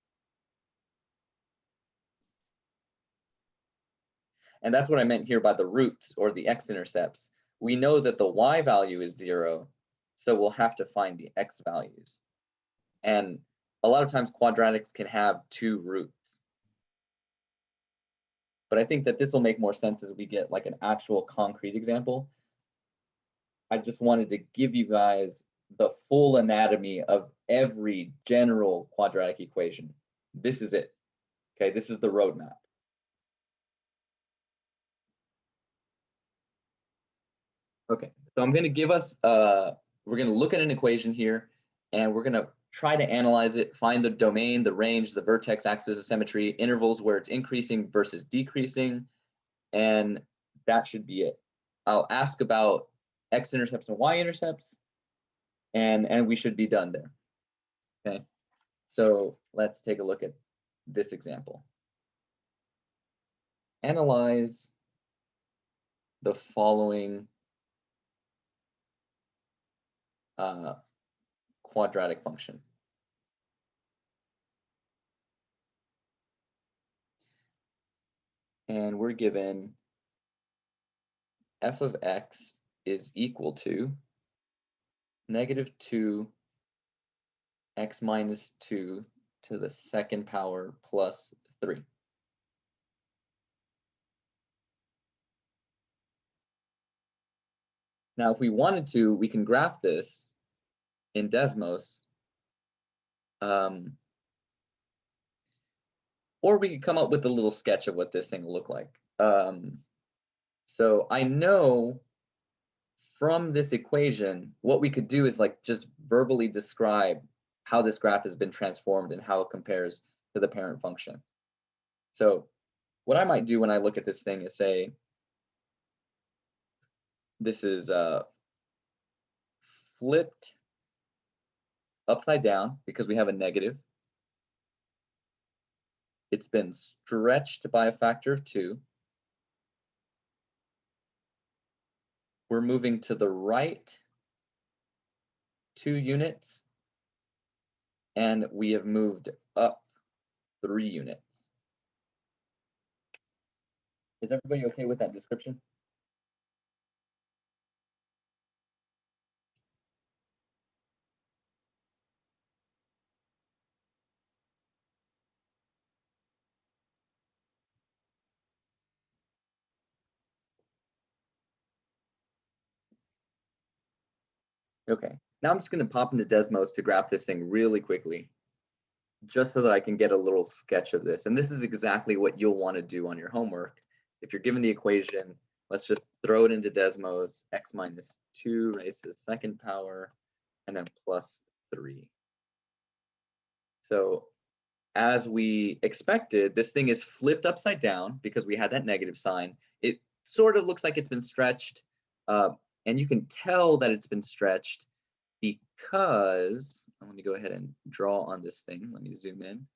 And that's what I meant here by the roots or the x-intercepts. We know that the y value is 0, so we'll have to find the x values. And a lot of times quadratics can have 2 roots. But I think that this will make more sense as we get like an actual concrete example. I just wanted to give you guys the full anatomy of every general quadratic equation. This is it. Okay, this is the roadmap. Okay, so I'm going to give us, we're going to look at an equation here, and we're going to try to analyze it, find the domain, the range, the vertex, axis of symmetry, intervals where it's increasing versus decreasing, and that should be it. I'll ask about x-intercepts and y-intercepts, and we should be done there. Okay, so let's take a look at this example. Analyze the following quadratic function. And we're given f of x is equal to -2 x minus 2 to the second power plus 3. Now, if we wanted to, we can graph this in Desmos, or we could come up with a little sketch of what this thing will look like. So I know from this equation, what we could do is like just verbally describe how this graph has been transformed and how it compares to the parent function. So what I might do when I look at this thing is say, this is flipped upside down because we have a negative. It's been stretched by a factor of 2. We're moving to the right 2 units, and we have moved up 3 units. Is everybody okay with that description? Okay, now I'm just going to pop into Desmos to graph this thing really quickly, just so that I can get a little sketch of this. And this is exactly what you'll want to do on your homework. If you're given the equation, let's just throw it into Desmos, x minus 2 raised to the second power, and then plus 3. So as we expected, this thing is flipped upside down because we had that negative sign. It sort of looks like it's been stretched, and you can tell that it's been stretched because, let me go ahead and draw on this thing. Let me zoom in.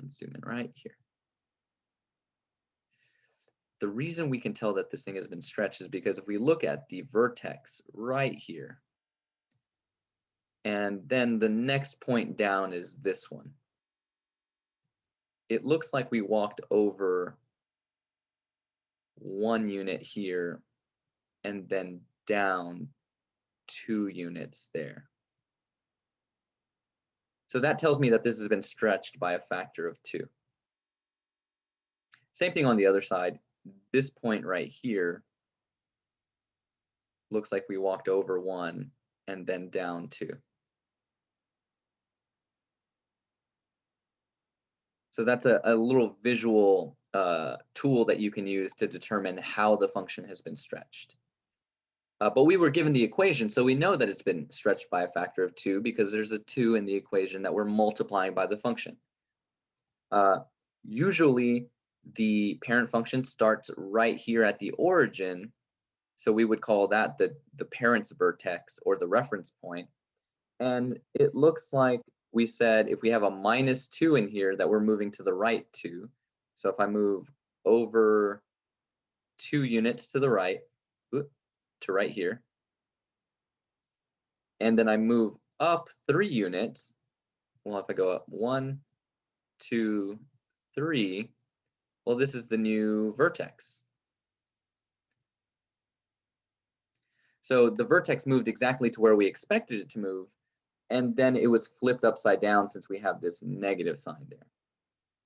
Let's zoom in right here. The reason we can tell that this thing has been stretched is because if we look at the vertex right here, and then the next point down is this one, it looks like we walked over 1 unit here and then down 2 units there. So that tells me that this has been stretched by a factor of 2. Same thing on the other side. This point right here looks like we walked over 1 and then down 2. So that's a little visual tool that you can use to determine how the function has been stretched. But we were given the equation, so we know that it's been stretched by a factor of 2 because there's a 2 in the equation that we're multiplying by the function. Usually, the parent function starts right here at the origin, so we would call that the parent's vertex or the reference point. And it looks like we said if we have a minus 2 in here that we're moving to the right 2. So if I move over 2 units to the right, to right here, and then I move up 3 units, well, if I go up 1, 2, 3, well, this is the new vertex. So the vertex moved exactly to where we expected it to move, and then it was flipped upside down since we have this negative sign there.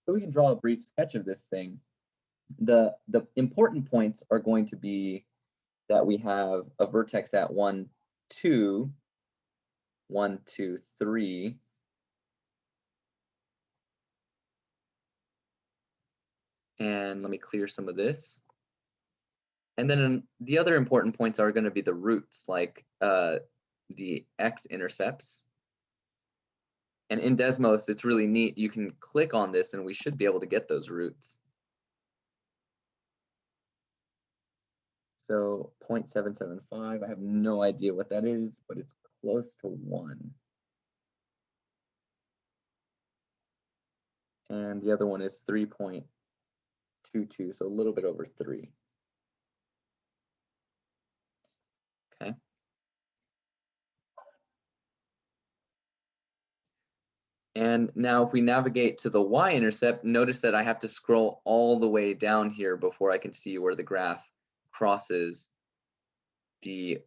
So we can draw a brief sketch of this thing. The important points are going to be that we have a vertex at 1, 2, 1, 2, 3. And let me clear some of this. And then the other important points are going to be the roots, like the X-Intercepts. And in Desmos, it's really neat. You can click on this and we should be able to get those roots. So 0.775, I have no idea what that is, but it's close to 1. and the other one is 3.22, so a little bit over 3. Okay. And now if we navigate to the y-intercept, notice that I have to scroll all the way down here before I can see where the graph crosses the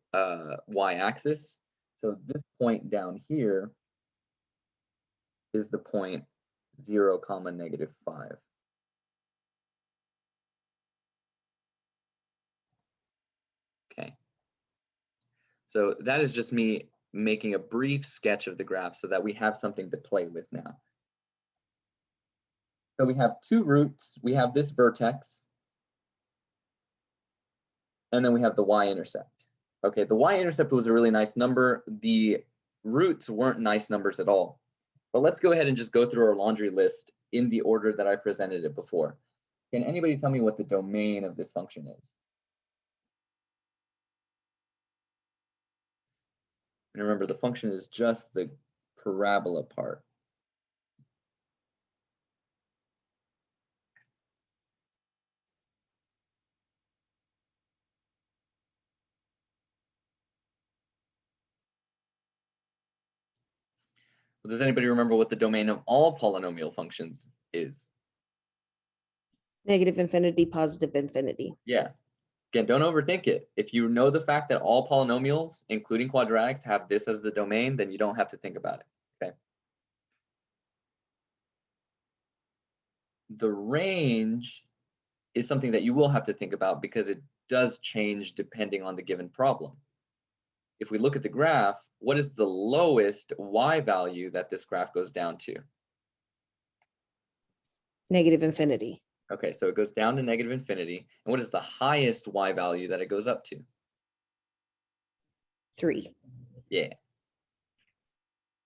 y-axis. So this point down here is the point 0, -5. Okay. So that is just me making a brief sketch of the graph so that we have something to play with now. So we have two roots. We have this vertex, and then we have the y-intercept. Okay, the y-intercept was a really nice number. The roots weren't nice numbers at all. But let's go ahead and just go through our laundry list in the order that I presented it before. Can anybody tell me what the domain of this function is? And remember, the function is just the parabola part. Does anybody remember what the domain of all polynomial functions is? Negative infinity, positive infinity. Yeah. Again, don't overthink it. If you know the fact that all polynomials, including quadratics, have this as the domain, then you don't have to think about it. Okay. The range is something that you will have to think about because it does change depending on the given problem. If we look at the graph, what is the lowest y value that this graph goes down to? Negative infinity. Okay, so it goes down to negative infinity. And what is the highest y value that it goes up to? 3. Yeah.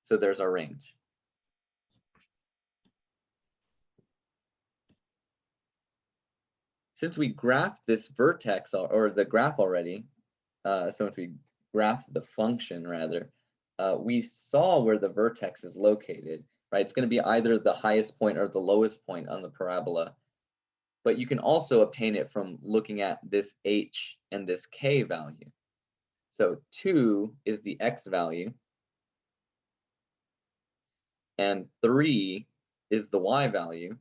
So there's our range. Since we graphed this vertex or the graph already, so if we graph the function rather, we saw where the vertex is located, right? It's going to be either the highest point or the lowest point on the parabola. But you can also obtain it from looking at this h and this k value. So 2 is the x value, and 3 is the y value.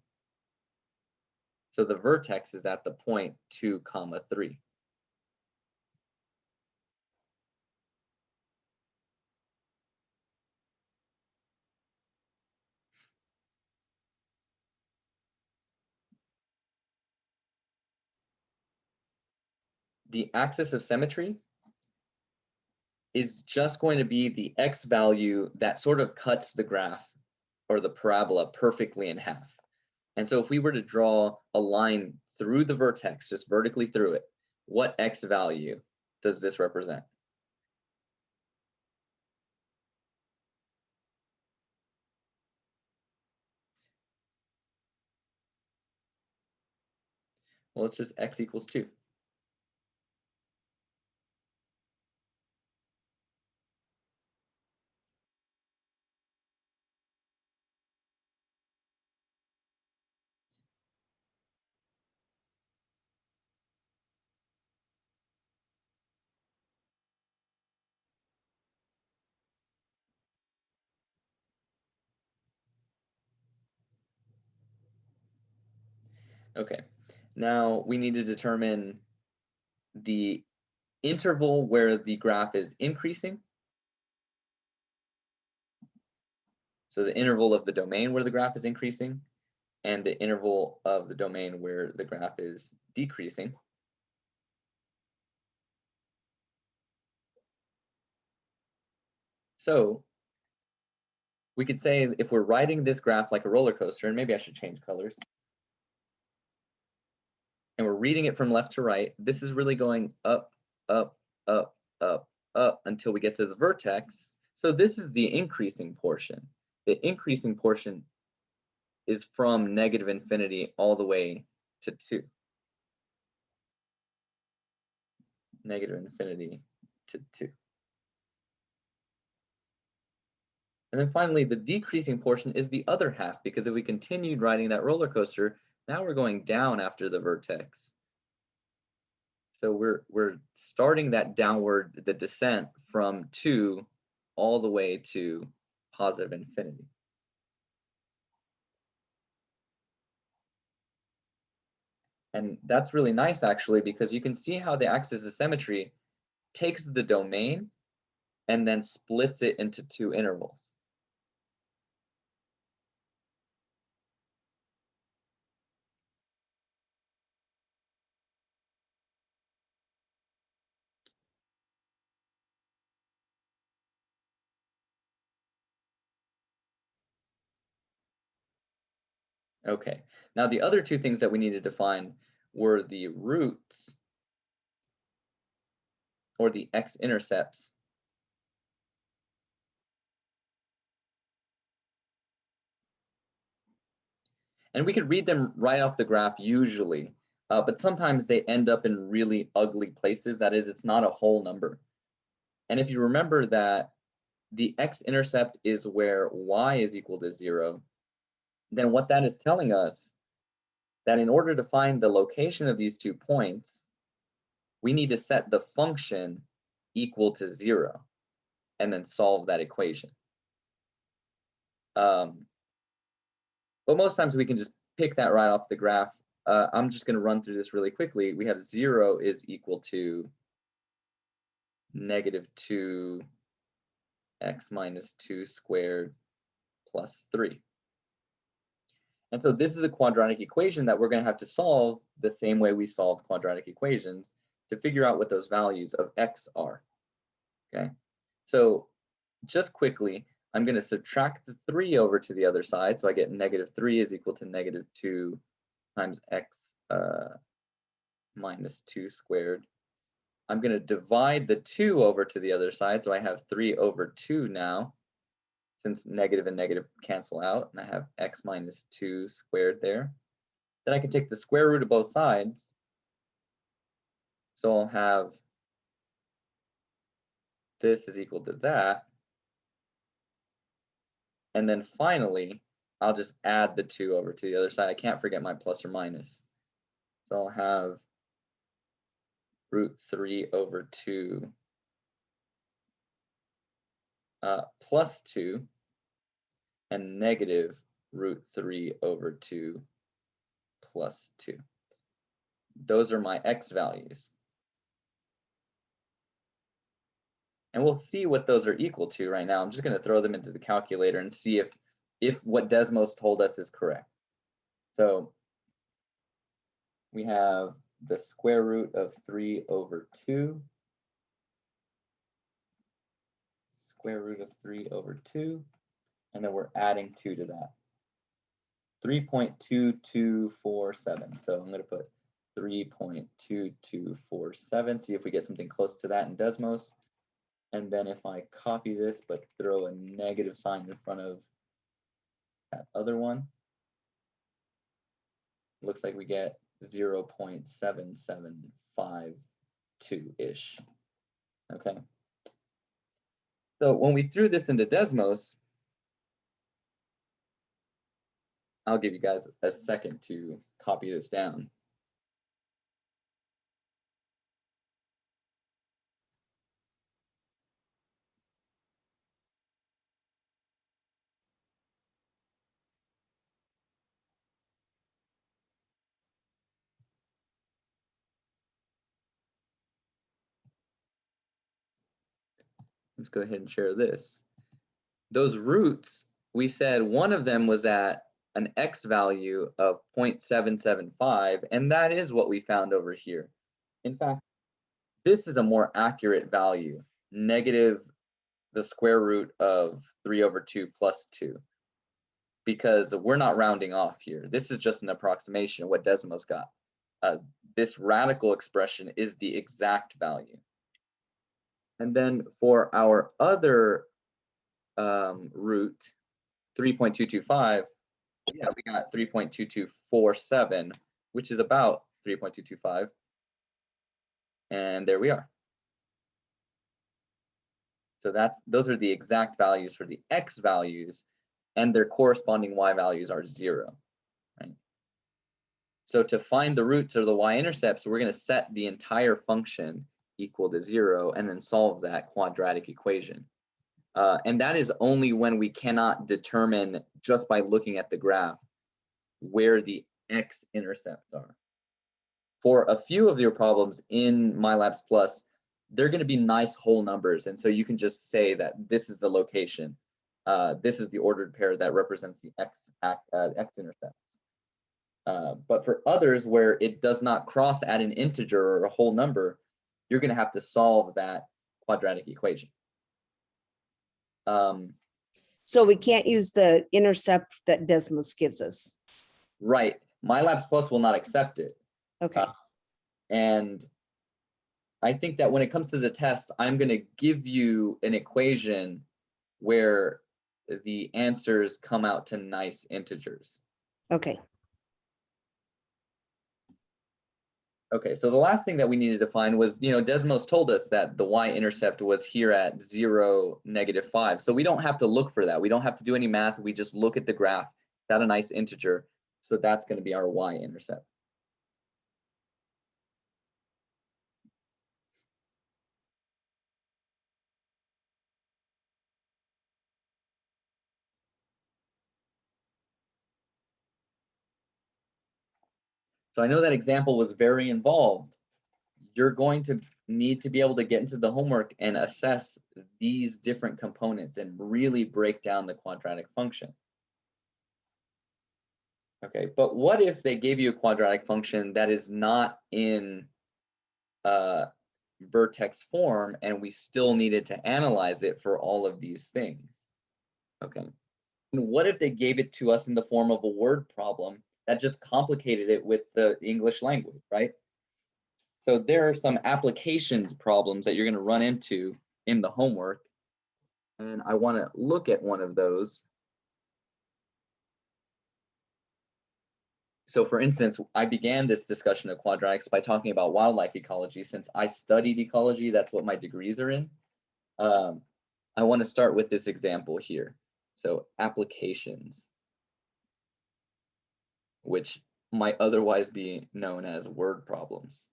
So the vertex is at the point 2, 3. The axis of symmetry is just going to be the x value that sort of cuts the graph or the parabola perfectly in half. And so if we were to draw a line through the vertex, just vertically through it, what x value does this represent? Well, it's just x equals 2. Okay, now we need to determine the interval where the graph is increasing. So the interval of the domain where the graph is increasing, and the interval of the domain where the graph is decreasing. So we could say if we're riding this graph like a roller coaster, and maybe I should change colors, and we're reading it from left to right, this is really going up, up, up, up, up until we get to the vertex. So this is the increasing portion. The increasing portion is from negative infinity all the way to 2. Negative infinity to 2. And then finally, the decreasing portion is the other half, because if we continued riding that roller coaster, now we're going down after the vertex. So we're starting that downward, the descent from 2 all the way to positive infinity. And that's really nice, actually, because you can see how the axis of symmetry takes the domain and then splits it into 2 intervals. Okay, now the other 2 things that we needed to find were the roots, or the X-intercepts, and we could read them right off the graph usually, but sometimes they end up in really ugly places. That is, it's not a whole number. And if you remember that the X-intercept is where y is equal to 0, then what that is telling us that in order to find the location of these 2 points, we need to set the function equal to 0 and then solve that equation. But most times we can just pick that right off the graph. I'm just going to run through this really quickly. We have 0 is equal to negative 2x minus 2 squared plus 3. And so this is a quadratic equation that we're going to have to solve the same way we solved quadratic equations to figure out what those values of x are. Okay, so just quickly, I'm going to subtract the 3 over to the other side. So I get negative 3 is equal to negative 2 times x minus 2 squared. I'm going to divide the 2 over to the other side. So I have 3 over 2 now, since negative and negative cancel out. And I have x minus 2 squared there. Then I can take the square root of both sides. So I'll have this is equal to that. And then finally, I'll just add the 2 over to the other side. I can't forget my plus or minus. So I'll have root 3 over 2 plus 2 and negative root 3 over 2 plus 2. Those are my x values. And we'll see what those are equal to right now. I'm just going to throw them into the calculator and see if what Desmos told us is correct. So we have the square root of 3 over 2, square root of 3 over 2, and then we're adding 2 to that. 3.2247. So I'm going to put 3.2247, see if we get something close to that in Desmos. And then if I copy this but throw a negative sign in front of that other one, it looks like we get 0.7752-ish. Okay. So when we threw this into Desmos, I'll give you guys a second to copy this down. Let's go ahead and share this. Those roots, we said one of them was at an x value of 0.775, and that is what we found over here. In fact, this is a more accurate value, negative the square root of 3 over 2 plus 2, because we're not rounding off here. This is just an approximation of what Desmos got. This radical expression is the exact value. And then for our other root, 3.225, yeah, we got 3.2247, which is about 3.225. And there we are. So those are the exact values for the x values, and their corresponding y values are 0. Right? So to find the roots or the y-intercepts, we're going to set the entire function equal to 0 and then solve that quadratic equation. And that is only when we cannot determine just by looking at the graph where the x-intercepts are. For a few of your problems in MyLabs Plus, they're going to be nice whole numbers. And so you can just say that this is the location. This is the ordered pair that represents the x-intercepts. But for others where it does not cross at an integer or a whole number, you're going to have to solve that quadratic equation. So we can't use the intercept that Desmos gives us. Right. MyLabs Plus will not accept it. Okay. And I think that when it comes to the test, I'm going to give you an equation where the answers come out to nice integers. Okay. Okay, so the last thing that we needed to find was, Desmos told us that the y-intercept was here at 0, -5. So we don't have to look for that. We don't have to do any math. We just look at the graph. Is that a nice integer? So that's going to be our y-intercept. So I know that example was very involved. You're going to need to be able to get into the homework and assess these different components and really break down the quadratic function. Okay, but what if they gave you a quadratic function that is not in vertex form and we still needed to analyze it for all of these things? Okay, and what if they gave it to us in the form of a word problem that just complicated it with the English language, right? So there are some applications problems that you're going to run into in the homework, and I want to look at one of those. So for instance, I began this discussion of quadratics by talking about wildlife ecology. Since I studied ecology, that's what my degrees are in. I want to start with this example here. So applications, which might otherwise be known as word problems.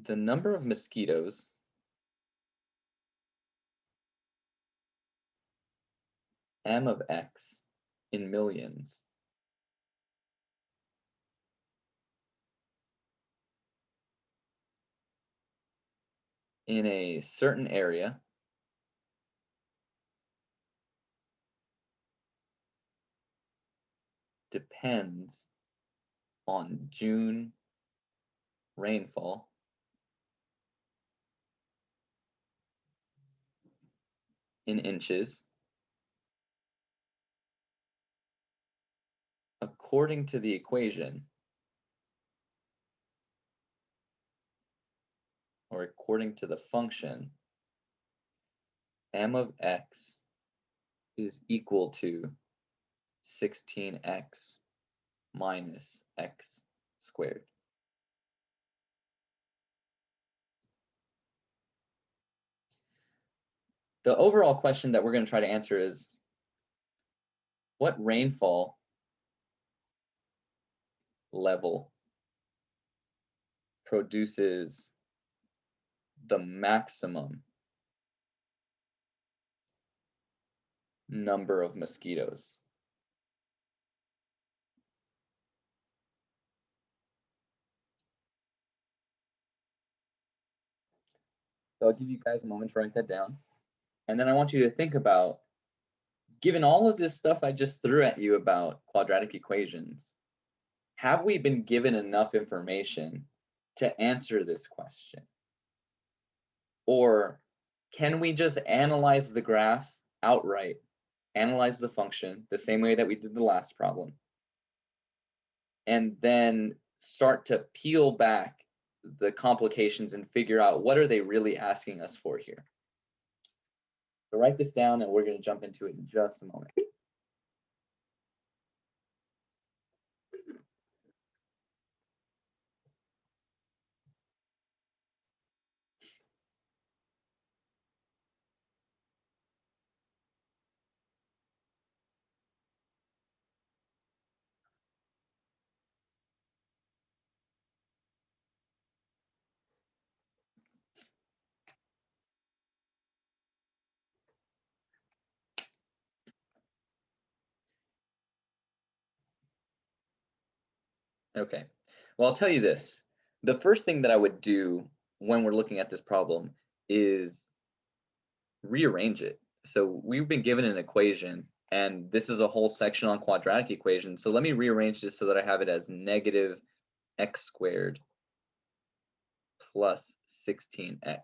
The number of mosquitoes m of x in millions in a certain area depends on June rainfall in inches according to the equation, or according to the function, m of x is equal to 16x minus x squared. The overall question that we're going to try to answer is, what rainfall level produces the maximum number of mosquitoes? So I'll give you guys a moment to write that down. And then I want you to think about, given all of this stuff I just threw at you about quadratic equations, have we been given enough information to answer this question? Or can we just analyze the graph outright, analyze the function the same way that we did the last problem, and then start to peel back the complications and figure out what are they really asking us for here? So write this down and we're going to jump into it in just a moment. Okay, well, I'll tell you this. The first thing that I would do when we're looking at this problem is rearrange it. So we've been given an equation, and this is a whole section on quadratic equations. So let me rearrange this so that I have it as negative x squared plus 16x.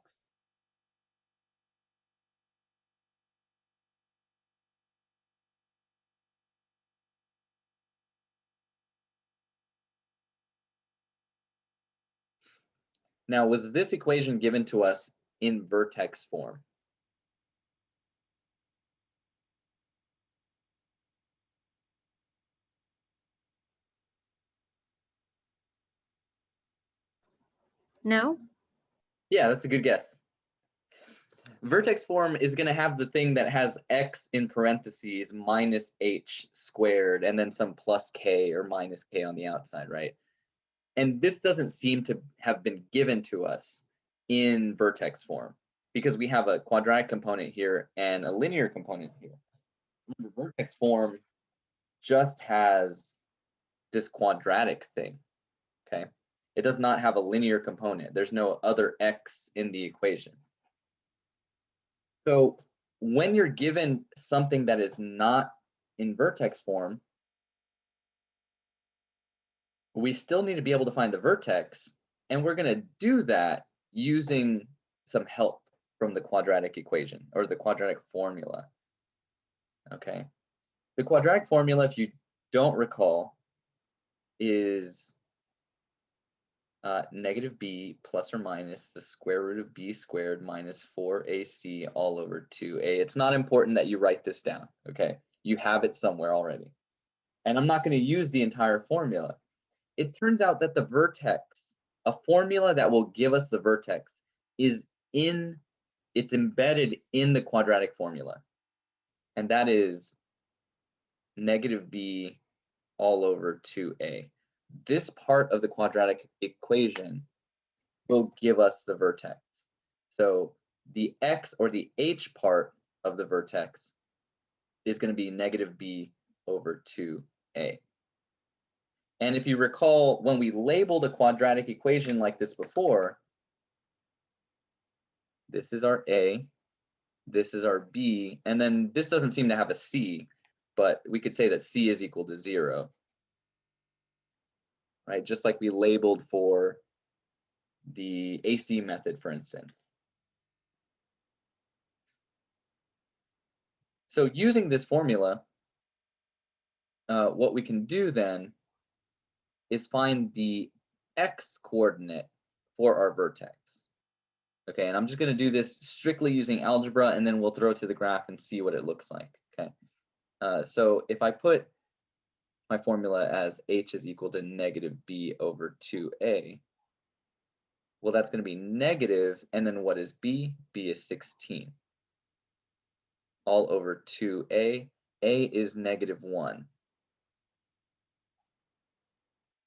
Now, was this equation given to us in vertex form? No? Yeah, that's a good guess. Vertex form is going to have the thing that has x in parentheses minus h squared and then some plus k or minus k on the outside, right? And this doesn't seem to have been given to us in vertex form because we have a quadratic component here and a linear component here. Remember, vertex form just has this quadratic thing, okay? It does not have a linear component. There's no other x in the equation. So when you're given something that is not in vertex form, we still need to be able to find the vertex, and we're going to do that using some help from the quadratic equation or the quadratic formula. Okay. The quadratic formula, if you don't recall, is negative b plus or minus the square root of b squared minus 4ac all over 2a. It's not important that you write this down, okay? You have it somewhere already. And I'm not going to use the entire formula. It turns out that the vertex, a formula that will give us the vertex, it's embedded in the quadratic formula. And that is negative b all over 2a. This part of the quadratic equation will give us the vertex. So the x or the h part of the vertex is going to be negative b over 2a. And if you recall, when we labeled a quadratic equation like this before, this is our a, this is our b, and then this doesn't seem to have a c, but we could say that c is equal to 0. Right? Just like we labeled for the AC method, for instance. So using this formula, what we can do then is find the x coordinate for our vertex. Okay, and I'm just going to do this strictly using algebra, and then we'll throw it to the graph and see what it looks like. Okay, so if I put my formula as h is equal to negative b over 2a, well, that's going to be negative, and then what is b? B is 16. All over 2a, a is negative 1.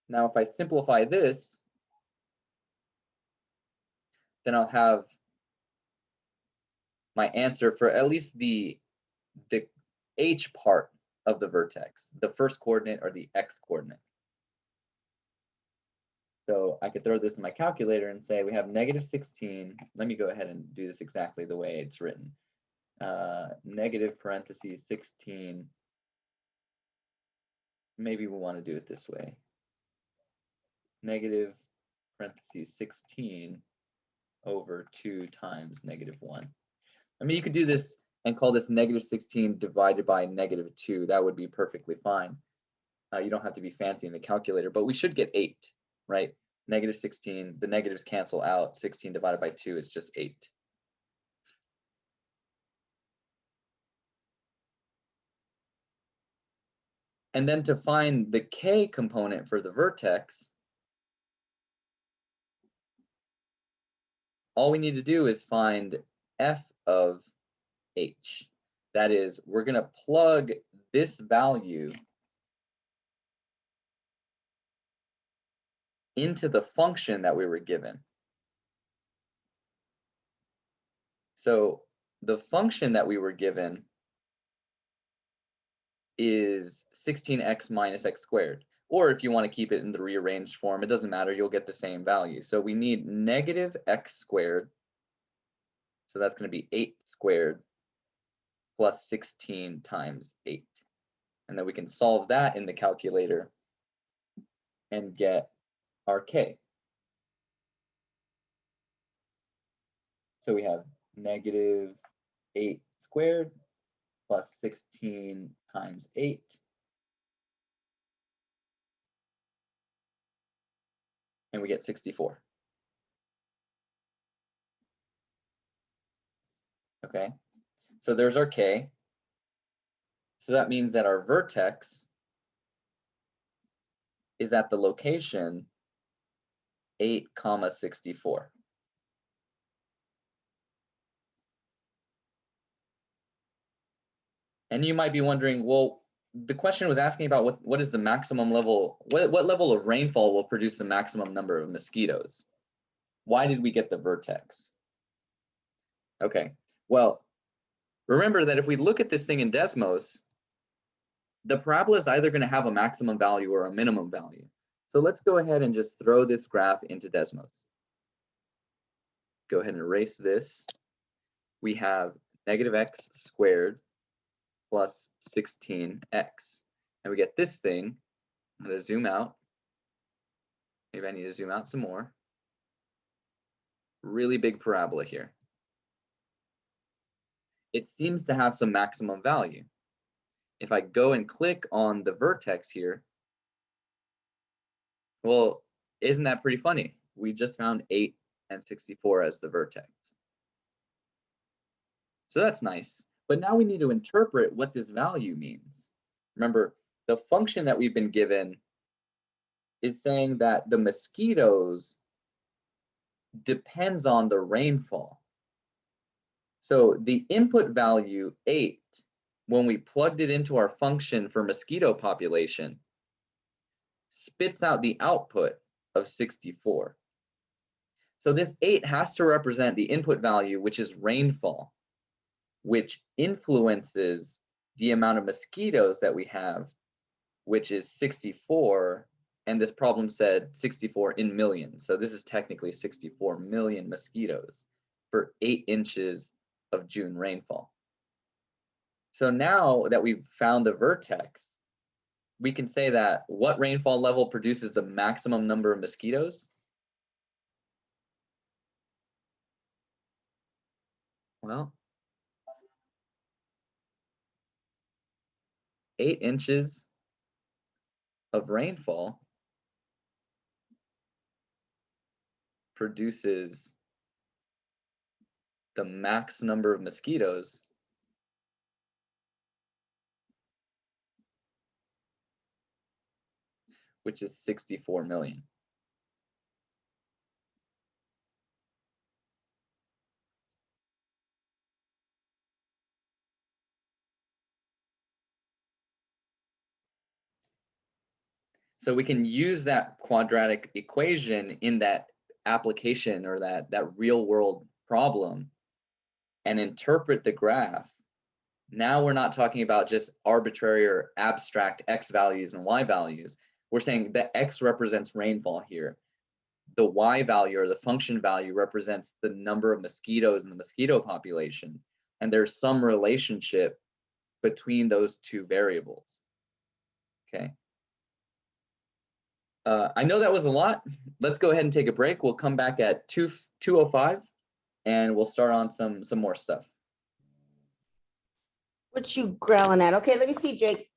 Now, if I simplify this, then I'll have my answer for at least the h part of the vertex, the first coordinate or the x coordinate. So I could throw this in my calculator and say we have negative 16. Let me go ahead and do this exactly the way it's written. Negative parentheses 16. Maybe we want to do it this way. Negative parentheses 16 over 2 times negative 1. I mean, you could do this and call this negative 16 divided by negative 2. That would be perfectly fine. You don't have to be fancy in the calculator, but we should get 8, right? Negative 16, the negatives cancel out. 16 divided by 2 is just 8. And then to find the k component for the vertex, all we need to do is find f of h. That is, we're going to plug this value into the function that we were given. So the function that we were given is 16x minus x squared. Or if you want to keep it in the rearranged form, it doesn't matter, you'll get the same value. So we need negative x squared. So that's going to be 8 squared plus 16 times 8. And then we can solve that in the calculator and get our k. So we have negative 8 squared plus 16 times 8. And we get 64. Okay, so there's our k. So that means that our vertex is at the location 8, 64. And you might be wondering, well, the question was asking about what is the maximum level, what level of rainfall will produce the maximum number of mosquitoes? Why did we get the vertex? Okay, well, remember that if we look at this thing in Desmos, the parabola is either going to have a maximum value or a minimum value. So let's go ahead and just throw this graph into Desmos. Go ahead and erase this. We have negative x squared plus 16x. And we get this thing. I'm going to zoom out. Maybe I need to zoom out some more. Really big parabola here. It seems to have some maximum value. If I go and click on the vertex here, well, isn't that pretty funny? We just found 8 and 64 as the vertex. So that's nice. But now we need to interpret what this value means. Remember, the function that we've been given is saying that the mosquitoes depends on the rainfall. So the input value 8, when we plugged it into our function for mosquito population, spits out the output of 64. So this 8 has to represent the input value, which is rainfall, which influences the amount of mosquitoes that we have, which is 64. And this problem said 64 in millions. So this is technically 64 million mosquitoes for 8 inches of June rainfall. So now that we've found the vertex, we can say that what rainfall level produces the maximum number of mosquitoes? Well, 8 inches of rainfall produces the max number of mosquitoes, which is 64 million. So we can use that quadratic equation in that application or that real world problem and interpret the graph. Now we're not talking about just arbitrary or abstract x values and y values. We're saying that x represents rainfall here. The y value or the function value represents the number of mosquitoes in the mosquito population. And there's some relationship between those two variables. Okay. I know that was a lot. Let's go ahead and take a break. We'll come back at 2:05 and we'll start on some more stuff. What you growling at? Okay, let me see, Jake.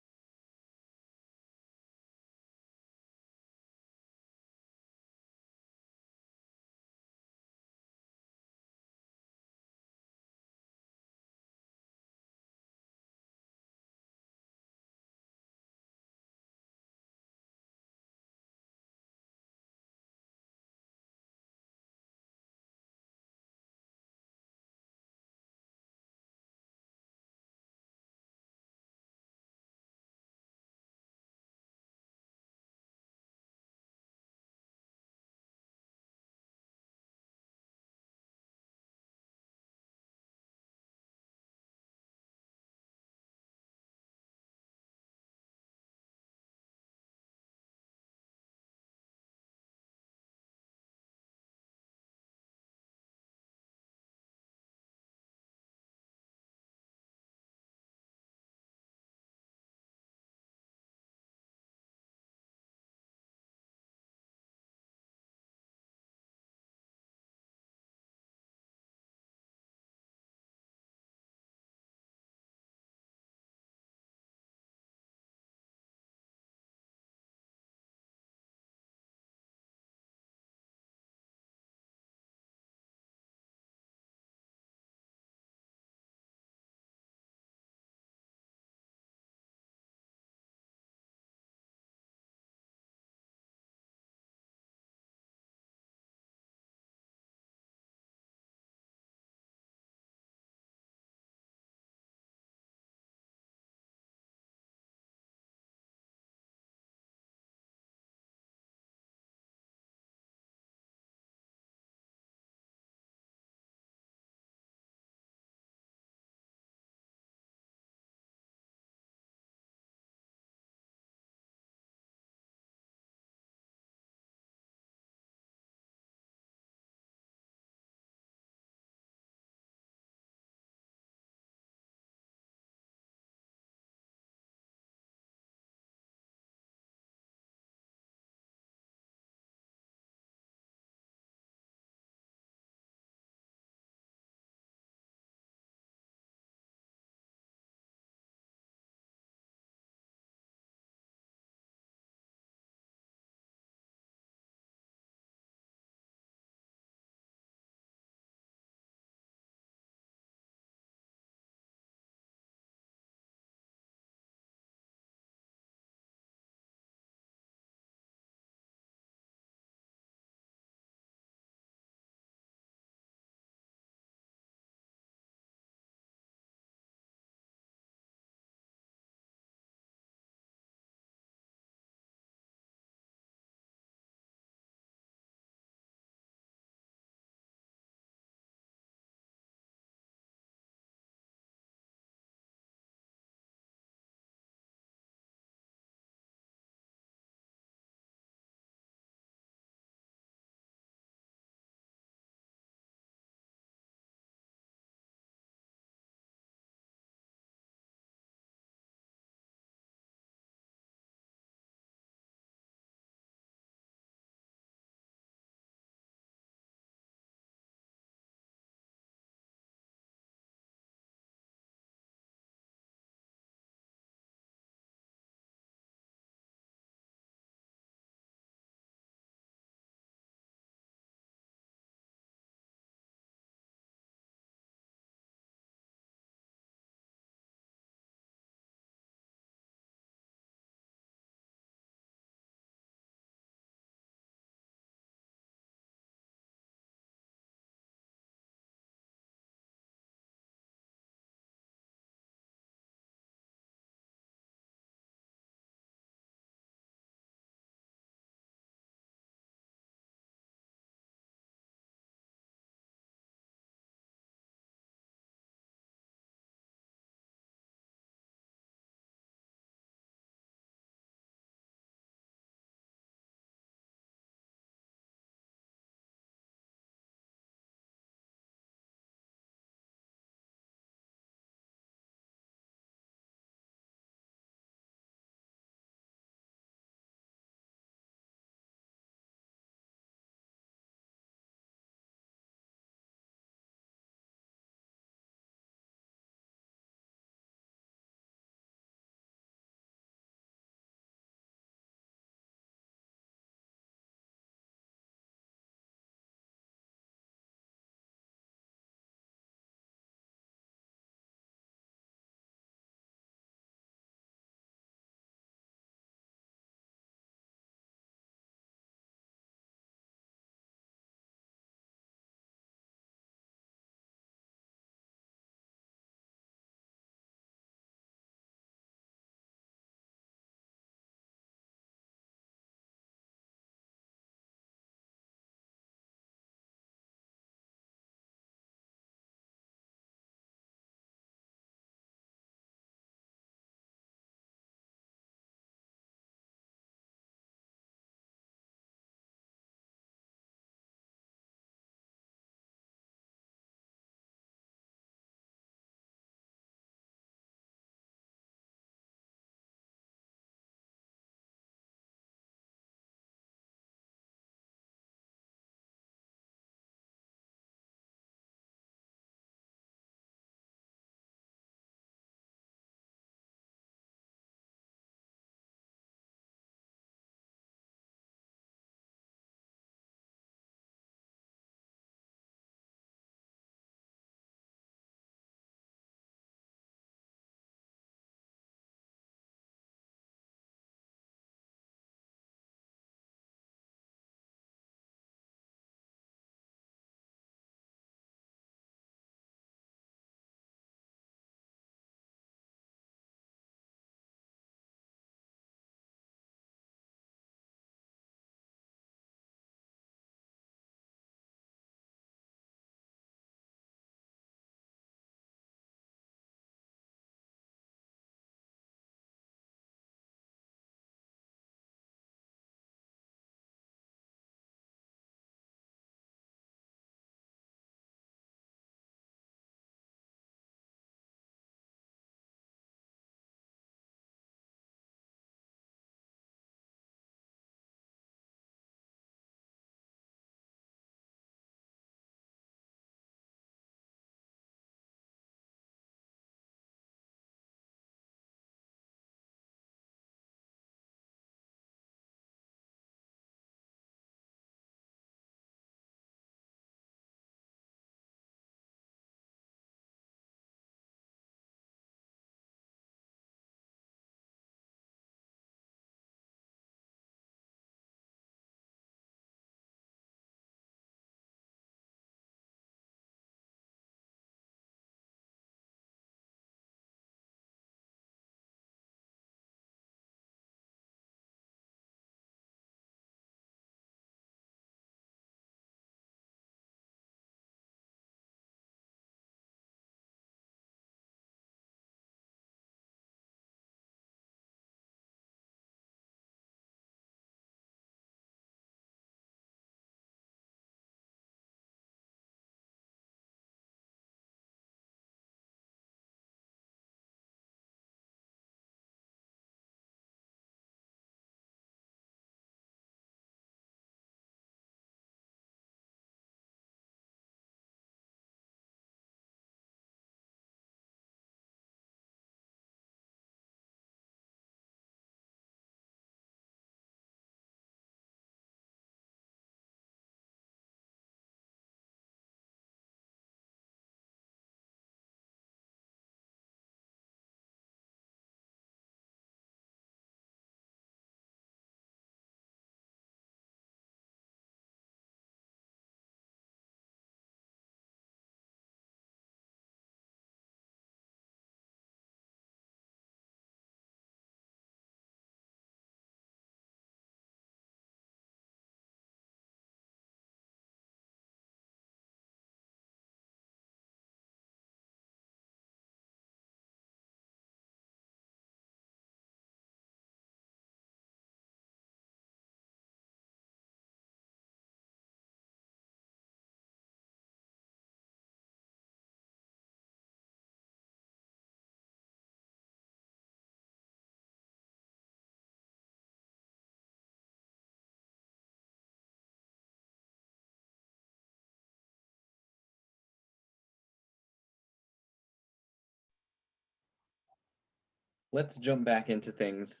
let's jump back into things.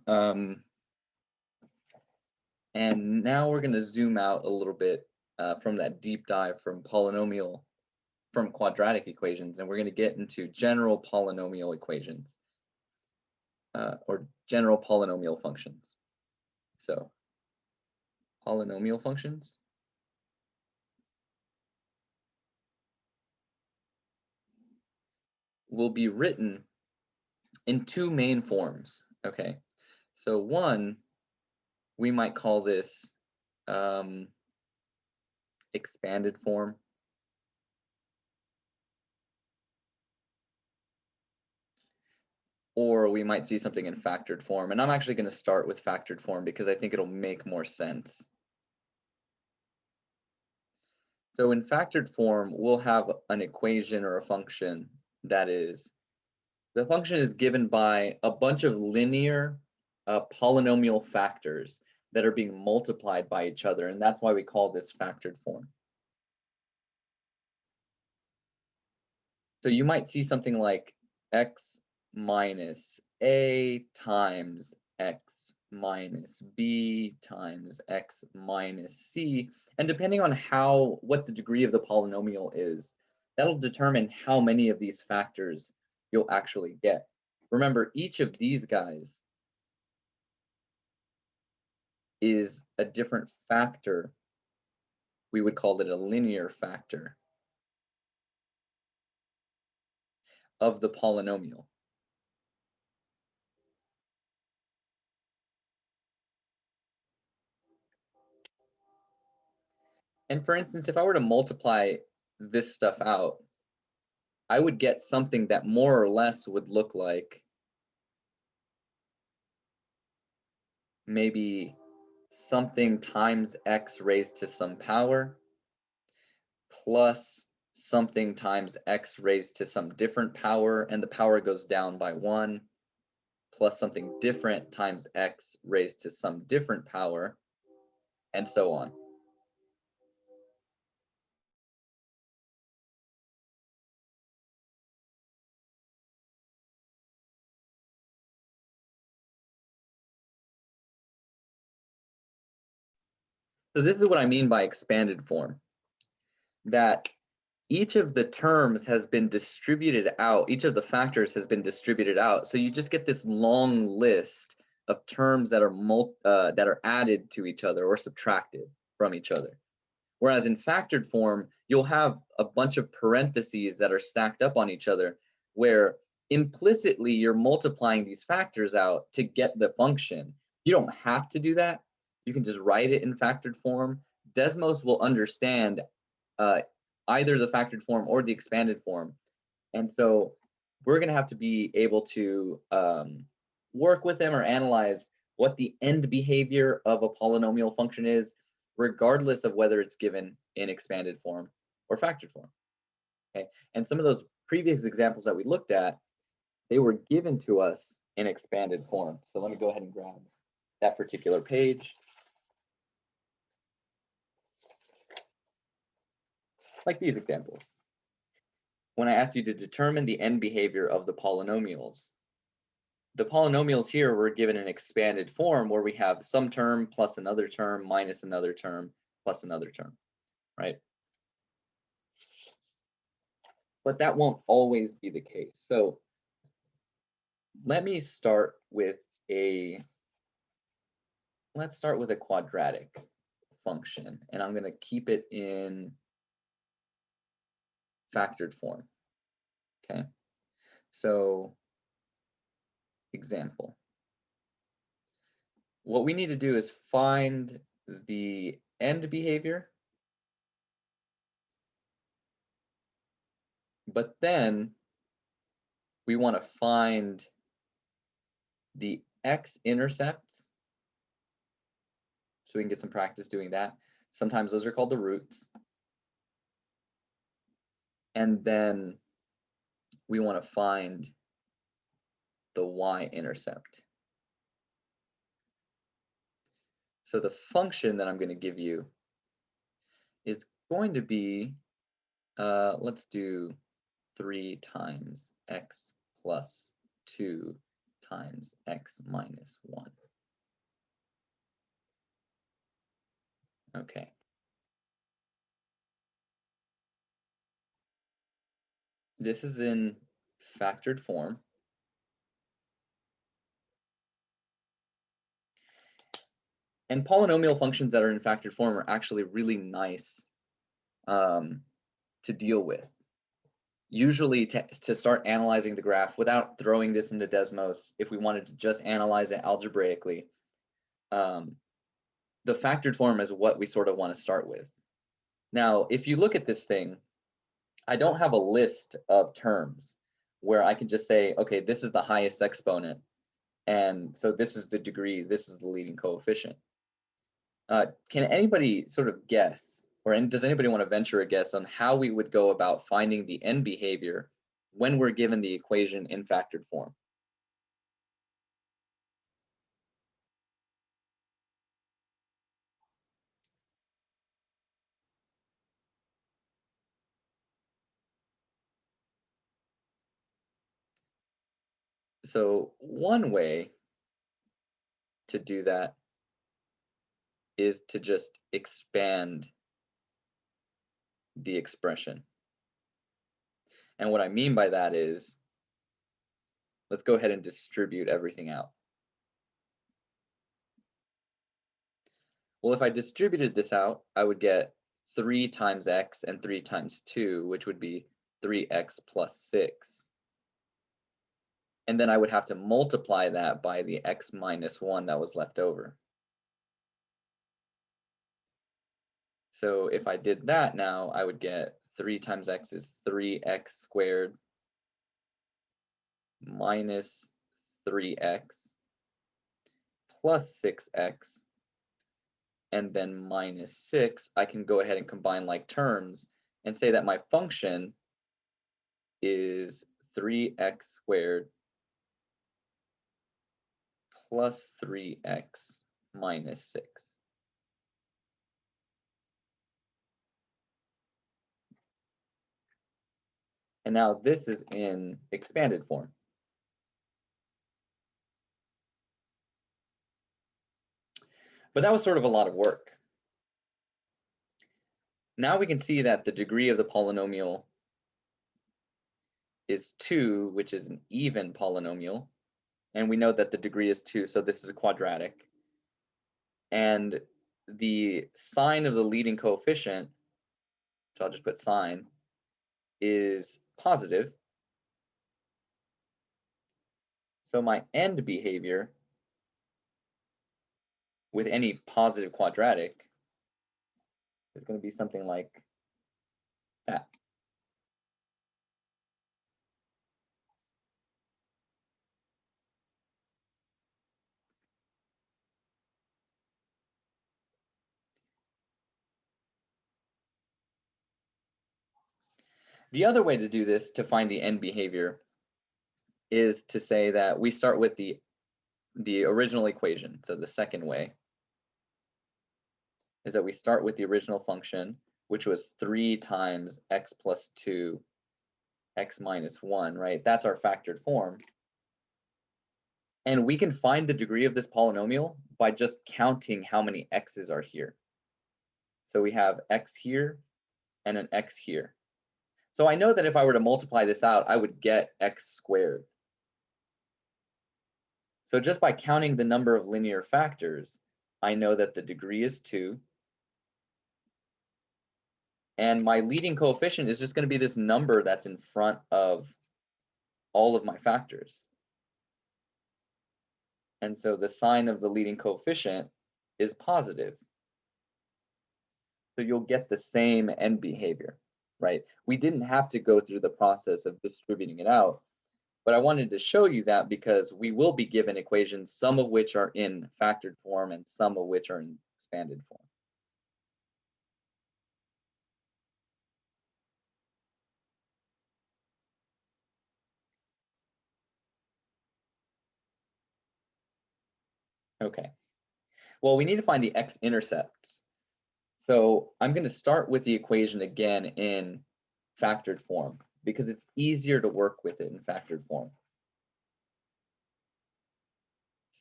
And now we're going to zoom out a little bit from that deep dive from quadratic equations, and we're going to get into general polynomial equations or general polynomial functions. So polynomial functions will be written in two main forms. Okay, so one, we might call this expanded form. Or we might see something in factored form. And I'm actually going to start with factored form because I think it'll make more sense. So in factored form, we'll have an equation or a function that is, the function is given by a bunch of linear polynomial factors that are being multiplied by each other. And that's why we call this factored form. So you might see something like x minus a times x minus b times x minus c. And depending on what the degree of the polynomial is, that'll determine how many of these factors you'll actually get. Remember, each of these guys is a different factor. We would call it a linear factor of the polynomial. And for instance, if I were to multiply this stuff out, I would get something that more or less would look like maybe something times x raised to some power plus something times x raised to some different power, and the power goes down by 1, plus something different times x raised to some different power, and so on. So this is what I mean by expanded form, that each of the terms has been distributed out, each of the factors has been distributed out. So you just get this long list of terms that are added to each other or subtracted from each other. Whereas in factored form, you'll have a bunch of parentheses that are stacked up on each other, where implicitly you're multiplying these factors out to get the function. You don't have to do that. You can just write it in factored form. Desmos will understand either the factored form or the expanded form. And so we're going to have to be able to work with them or analyze what the end behavior of a polynomial function is, regardless of whether it's given in expanded form or factored form. Okay, and some of those previous examples that we looked at, they were given to us in expanded form. So let me go ahead and grab that particular page. Like these examples. When I asked you to determine the end behavior of the polynomials here were given an expanded form where we have some term plus another term minus another term plus another term, right? But that won't always be the case. So let's start with a quadratic function, and I'm going to keep it in factored form. Okay, so example. What we need to do is find the end behavior, but then we want to find the X-intercepts, so we can get some practice doing that. Sometimes those are called the roots. And then we want to find the Y-intercept. So the function that I'm going to give you is going to be, let's do 3 times x plus 2 times x minus 1. Okay. This is in factored form. And polynomial functions that are in factored form are actually really nice to deal with. Usually to start analyzing the graph without throwing this into Desmos, if we wanted to just analyze it algebraically, the factored form is what we sort of want to start with. Now, if you look at this thing, I don't have a list of terms where I can just say, okay, this is the highest exponent, and so this is the degree, this is the leading coefficient. Can anybody sort of guess, or does anybody want to venture a guess on how we would go about finding the end behavior when we're given the equation in factored form? So one way to do that is to just expand the expression. And what I mean by that is, let's go ahead and distribute everything out. Well, if I distributed this out, I would get 3 times x and 3 times 2, which would be 3x plus 6. And then I would have to multiply that by the x minus 1 that was left over. So if I did that now, I would get 3 times x is 3x squared minus 3x plus 6x, and then minus 6. I can go ahead and combine like terms and say that my function is 3x squared plus 3x minus 6. And now this is in expanded form. But that was sort of a lot of work. Now we can see that the degree of the polynomial is 2, which is an even polynomial. And we know that the degree is 2, so this is a quadratic. And the sign of the leading coefficient, so I'll just put sign, is positive. So my end behavior with any positive quadratic is going to be something like that. The other way to do this, to find the end behavior, is to say that we start with the original equation. So the second way is that we start with the original function, which was 3 times x plus 2, x minus 1, right? That's our factored form. And we can find the degree of this polynomial by just counting how many x's are here. So we have x here and an x here. So I know that if I were to multiply this out, I would get x squared. So just by counting the number of linear factors, I know that the degree is 2. And my leading coefficient is just going to be this number that's in front of all of my factors. And so the sign of the leading coefficient is positive. So you'll get the same end behavior, right? We didn't have to go through the process of distributing it out, but I wanted to show you that because we will be given equations, some of which are in factored form and some of which are in expanded form. Okay, well, we need to find the X-intercepts. So I'm going to start with the equation again in factored form because it's easier to work with it in factored form.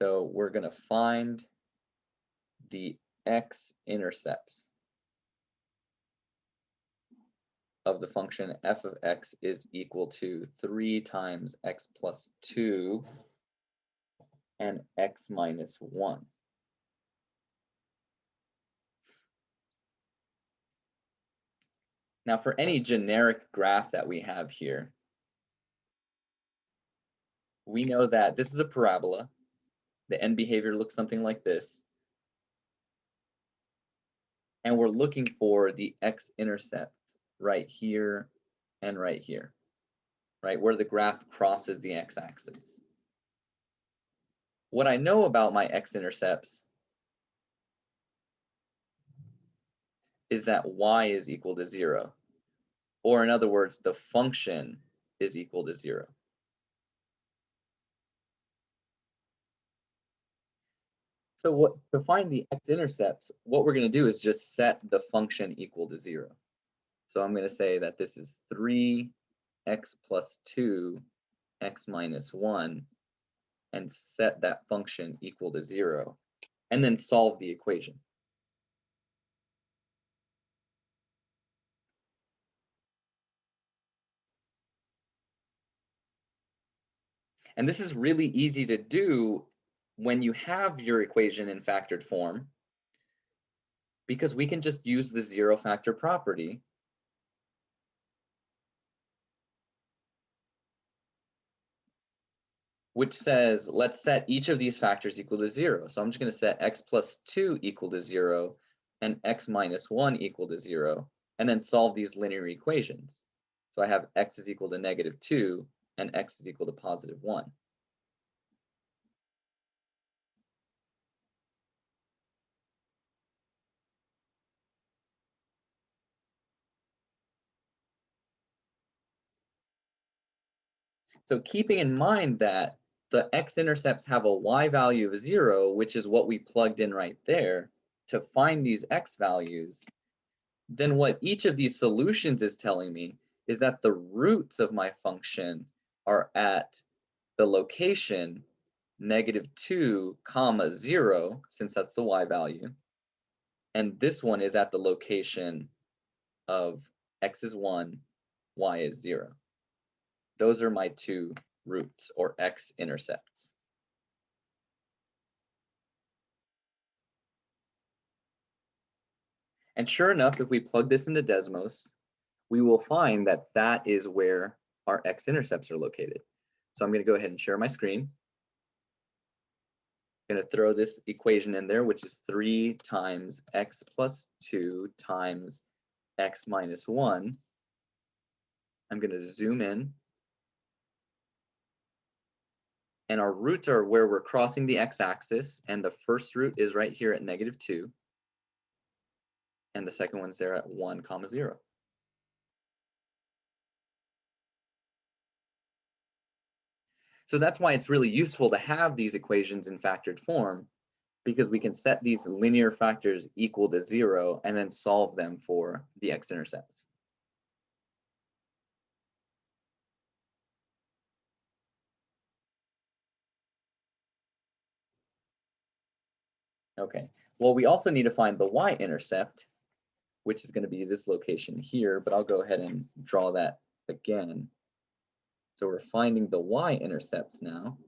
So we're going to find the X-intercepts of the function f of x is equal to 3 times x plus 2 and x minus 1. Now for any generic graph that we have here, we know that this is a parabola. The end behavior looks something like this. And we're looking for the x-intercepts right here and right here, right, where the graph crosses the x-axis. What I know about my x-intercepts is that y is equal to 0. Or in other words, the function is equal to 0. So to find the x-intercepts, what we're going to do is just set the function equal to 0. So I'm going to say that this is 3x plus 2, x minus 1, and set that function equal to 0, and then solve the equation. And this is really easy to do when you have your equation in factored form, because we can just use the zero factor property which says, let's set each of these factors equal to 0. So I'm just going to set x plus 2 equal to 0 and x minus 1 equal to 0, and then solve these linear equations. So I have x is equal to -2 and x is equal to +1. So keeping in mind that the x-intercepts have a y value of 0, which is what we plugged in right there to find these x values, then what each of these solutions is telling me is that the roots of my function are at the location -2, 0, since that's the y value. And this one is at the location of x is 1, y is 0. Those are my two roots, or x-intercepts. And sure enough, if we plug this into Desmos, we will find that that is where our x-intercepts are located. So I'm going to go ahead and share my screen. I'm going to throw this equation in there, which is 3 times x plus 2 times x minus 1. I'm going to zoom in. And our roots are where we're crossing the x-axis, and the first root is right here at -2. And the second one's there at 1, 0. So that's why it's really useful to have these equations in factored form, because we can set these linear factors equal to 0 and then solve them for the x-intercepts. Okay, well, we also need to find the y-intercept, which is going to be this location here, but I'll go ahead and draw that again. So we're finding the y-intercepts now.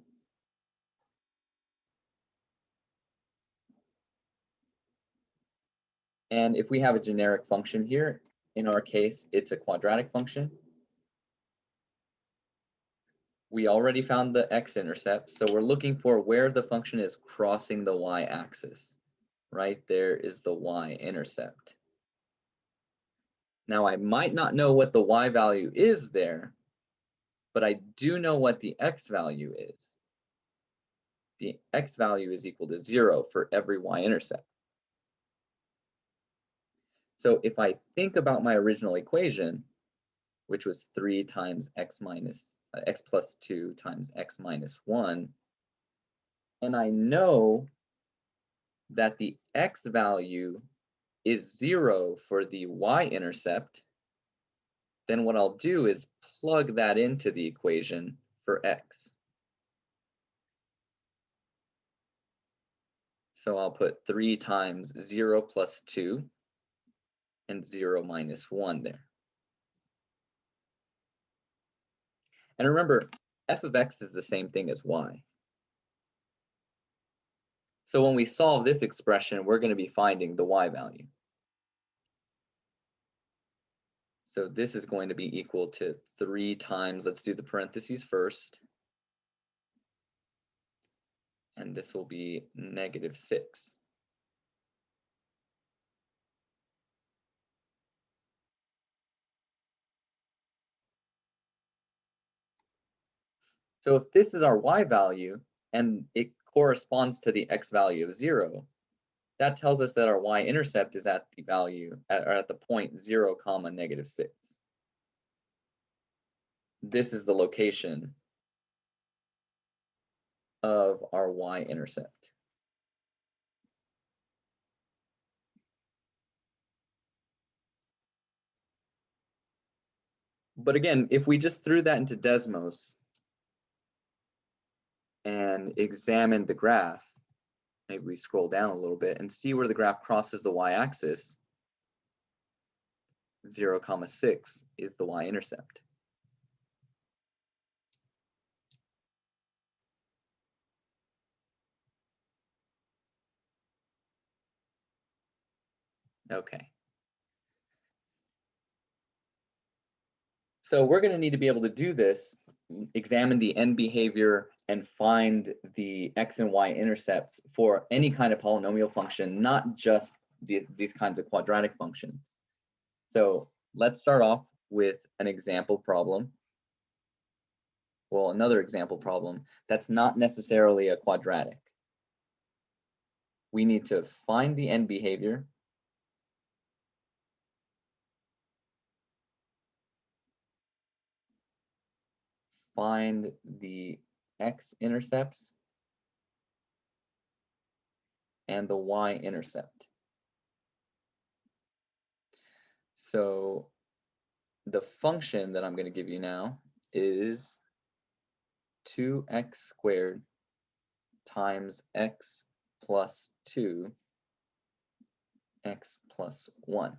And if we have a generic function here, in our case, it's a quadratic function. We already found the x-intercept, so we're looking for where the function is crossing the y-axis. Right there is the y-intercept. Now, I might not know what the y value is there, but I do know what the x value is. The x value is equal to 0 for every y-intercept. So if I think about my original equation, which was 3 times x plus 2 times x minus 1, and I know that the x value is 0 for the y-intercept, then what I'll do is plug that into the equation for x. So I'll put 3 times 0 plus 2 and 0 minus 1 there. And remember, f of x is the same thing as y. So when we solve this expression, we're going to be finding the y value. So this is going to be equal to 3 times, let's do the parentheses first. And this will be -6. So if this is our y value and it corresponds to the x value of 0, that tells us that our y-intercept is at the value, or at the point 0, -6. This is the location of our y-intercept. But again, if we just threw that into Desmos and examine the graph, maybe we scroll down a little bit and see where the graph crosses the y-axis, 0, 6 is the y-intercept. Okay. So we're going to need to be able to do this, examine the end behavior and find the x and y intercepts for any kind of polynomial function, not just these kinds of quadratic functions. So let's start off with an example problem. Well, another example problem that's not necessarily a quadratic. We need to find the end behavior, find the x-intercepts, and the y-intercept. So the function that I'm going to give you now is 2x squared times x plus 2, x plus 1.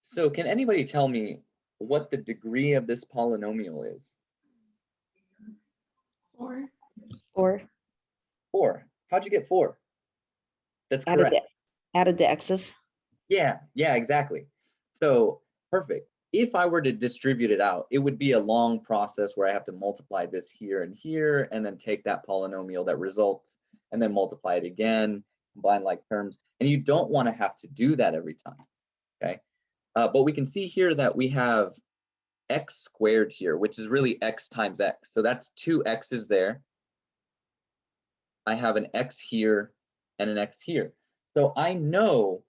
So can anybody tell me what the degree of this polynomial is? 4. 4 4. How'd you get 4? That's correct. added the x's. Yeah, exactly. So perfect. If I were to distribute it out, it would be a long process where I have to multiply this here and here, and then take that polynomial that results, and then multiply it again, combine like terms. And you don't want to have to do that every time, okay? But we can see here that we have x squared here, which is really x times x. So that's 2 x's there. I have an x here and an x here. So I know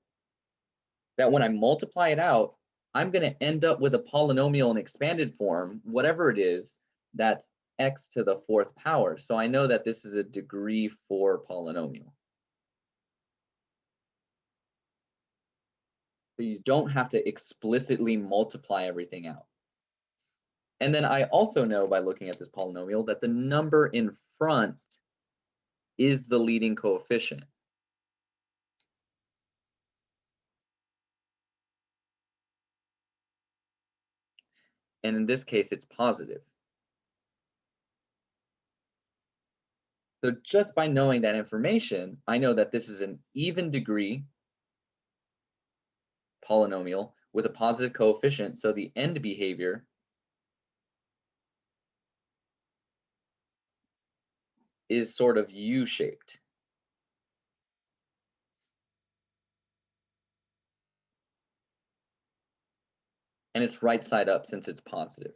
that when I multiply it out, I'm going to end up with a polynomial in expanded form, whatever it is, that's x to the 4th power. So I know that this is a degree 4 polynomial. So you don't have to explicitly multiply everything out. And then I also know by looking at this polynomial that the number in front is the leading coefficient. And in this case, it's positive. So just by knowing that information, I know that this is an even degree polynomial with a positive coefficient. So the end behavior is sort of U-shaped. And it's right side up since it's positive.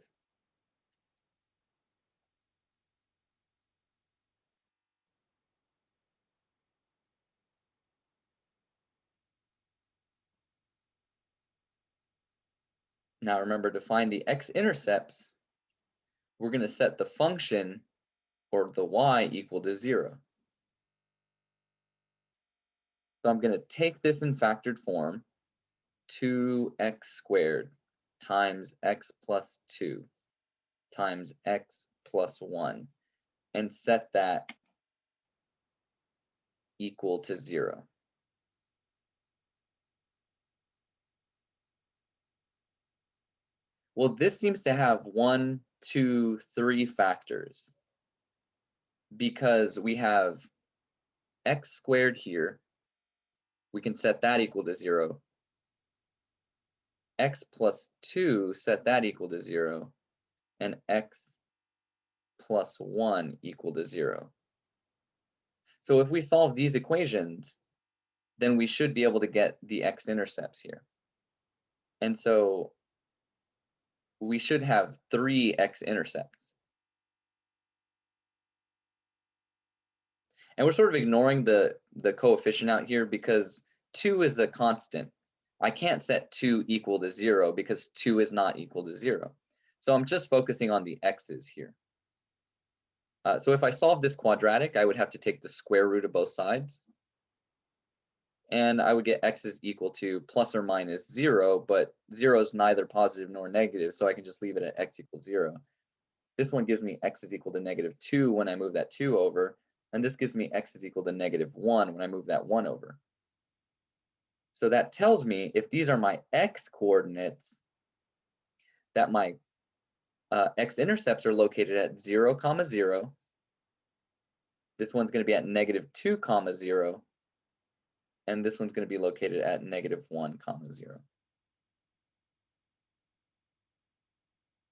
Now remember, to find the x-intercepts, we're going to set the function, or the y, equal to 0. So I'm going to take this in factored form, 2x squared times x plus 2 times x plus 1 and set that equal to 0. Well, this seems to have 1, 2, 3 factors because we have x squared here. We can set that equal to 0. X plus 2, set that equal to 0. And x plus 1 equal to 0. So if we solve these equations, then we should be able to get the x-intercepts here. And so we should have 3 x-intercepts. And we're sort of ignoring the coefficient out here because 2 is a constant. I can't set 2 equal to 0 because 2 is not equal to 0. So I'm just focusing on the x's here. So if I solve this quadratic, I would have to take the square root of both sides. And I would get x is equal to plus or minus 0, but 0 is neither positive nor negative, so I can just leave it at x equals 0. This one gives me x is equal to -2 when I move that 2 over, and this gives me x is equal to -1 when I move that 1 over. So that tells me if these are my x coordinates, that my x-intercepts are located at 0, 0. This one's going to be at -2, 0. And this one's going to be located at -1, 0.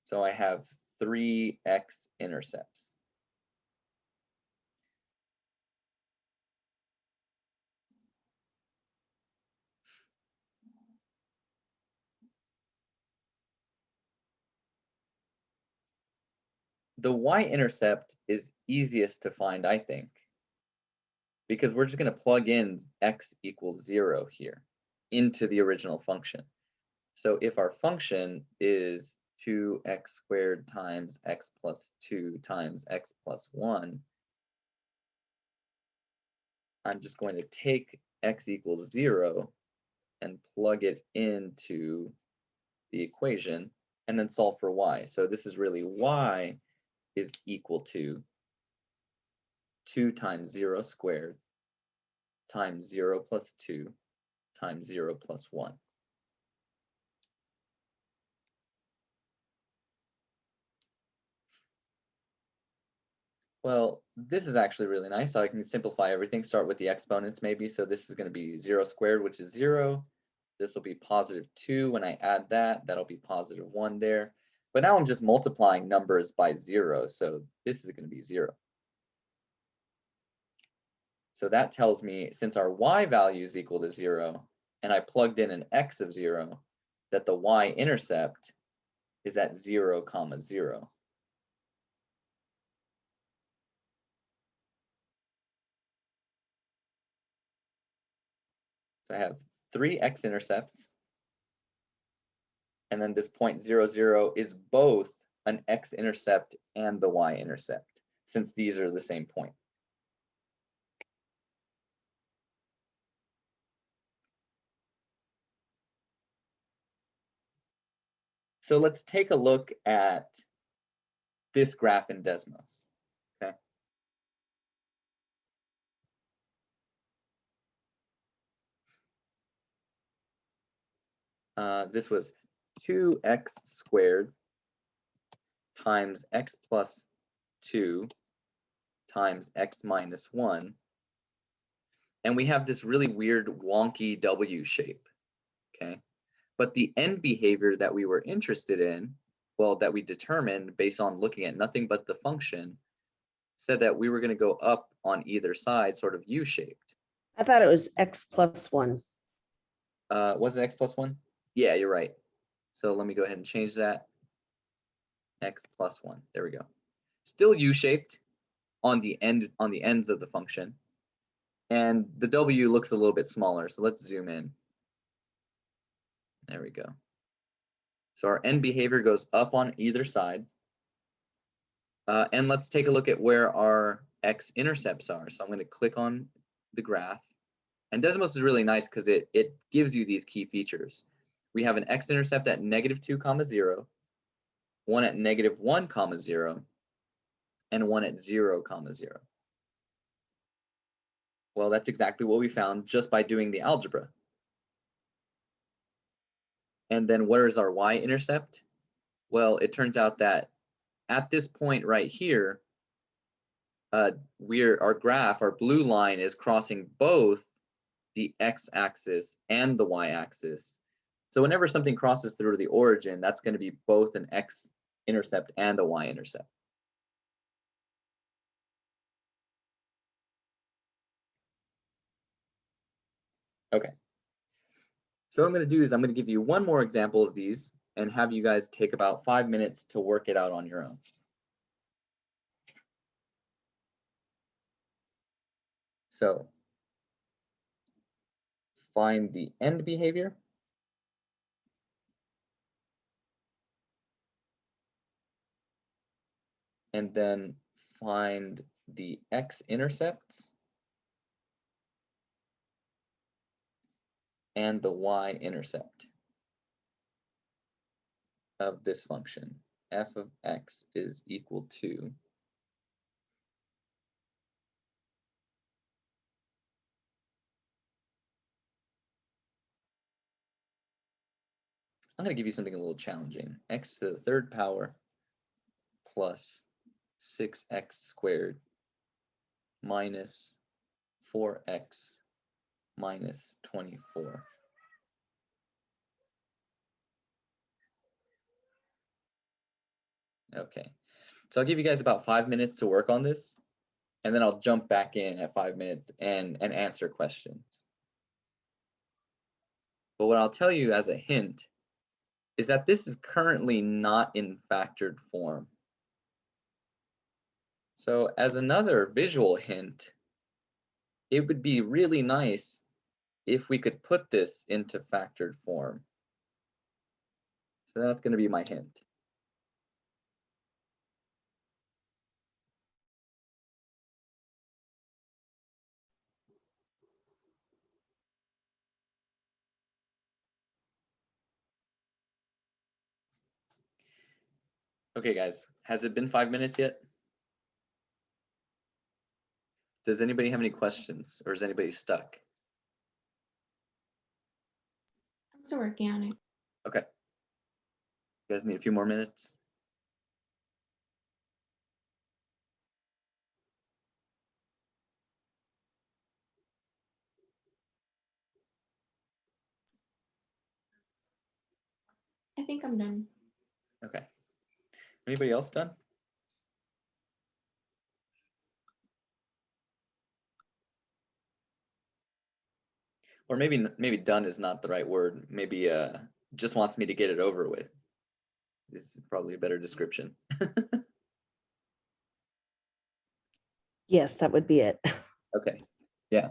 So I have 3 x-intercepts. The y-intercept is easiest to find, I think, because we're just going to plug in x equals 0 here into the original function. So if our function is 2x squared times x plus 2 times x plus 1, I'm just going to take x equals 0 and plug it into the equation and then solve for y. So this is really y is equal to 2 times 0 squared times 0 plus 2 times 0 plus 1. Well, this is actually really nice. So I can simplify everything, start with the exponents maybe. So this is going to be 0 squared, which is 0. This will be +2. When I add that, that'll be +1 there. But now I'm just multiplying numbers by 0. So this is going to be 0. So that tells me since our y value is equal to 0, and I plugged in an x of 0, that the y-intercept is at 0, 0. So I have 3 x-intercepts, and then this point 0, 0 is both an x-intercept and the y-intercept, since these are the same point. So let's take a look at this graph in Desmos. Okay. This was 2x squared times x plus 2 times x minus 1. And we have this really weird wonky W shape, okay? But the end behavior that we were interested in, well, that we determined based on looking at nothing but the function, said that we were going to go up on either side, sort of U-shaped. I thought it was x plus 1. Was it x plus 1? Yeah, you're right. So let me go ahead and change that. X plus 1. There we go. Still U-shaped on the ends of the function. And the W looks a little bit smaller. So let's zoom in. There we go. So our end behavior goes up on either side. And let's take a look at where our x-intercepts are. So I'm going to click on the graph. And Desmos is really nice because it gives you these key features. we have an x-intercept at -2, 0, one at -1, 0, and one at 0, 0. Well, that's exactly what we found just by doing the algebra. And then where is our y-intercept? Well, it turns out that at this point right here, our graph, our blue line is crossing both the x-axis and the y-axis. So whenever something crosses through the origin, that's going to be both an x-intercept and a y-intercept. Okay. So what I'm going to do is I'm going to give you one more example of these and have you guys take about 5 minutes to work it out on your own. So find the end behavior. And then find the x-intercepts and the y-intercept of this function. F of x is equal to I'm going to give you something a little challenging. X to the third power plus 6x squared minus 4x minus 24. Okay, so I'll give you guys about 5 minutes to work on this, and then I'll jump back in at 5 minutes and answer questions. But what I'll tell you as a hint is that this is currently not in factored form. So as another visual hint, it would be really nice if we could put this into factored form. So that's going to be my hint. Okay, guys, has it been 5 minutes yet? Does anybody have any questions, or is anybody stuck? I'm still working on it. Okay. You guys need a few more minutes? I think I'm done. Okay. Anybody else done? Or maybe done is not the right word. Maybe just wants me to get it over with. This is probably a better description. Yes, that would be it. Okay, yeah.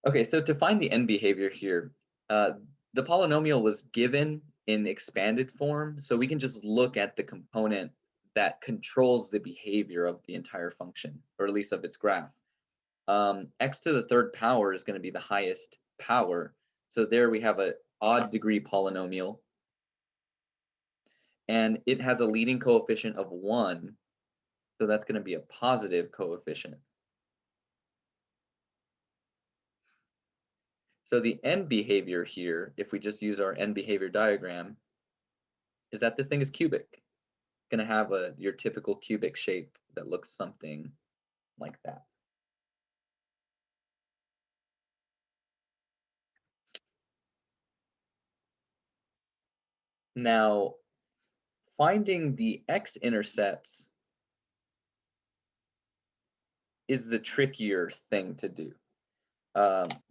Okay, so to find the end behavior here, the polynomial was given in expanded form, so we can just look at the component that controls the behavior of the entire function, or at least of its graph. X to the third power is going to be the highest power. So there we have an odd degree polynomial. And it has a leading coefficient of 1. So that's going to be a positive coefficient. So the end behavior here, if we just use our end behavior diagram, is that this thing is cubic. It's going to have your typical cubic shape that looks something like that. Now, finding the x-intercepts is the trickier thing to do.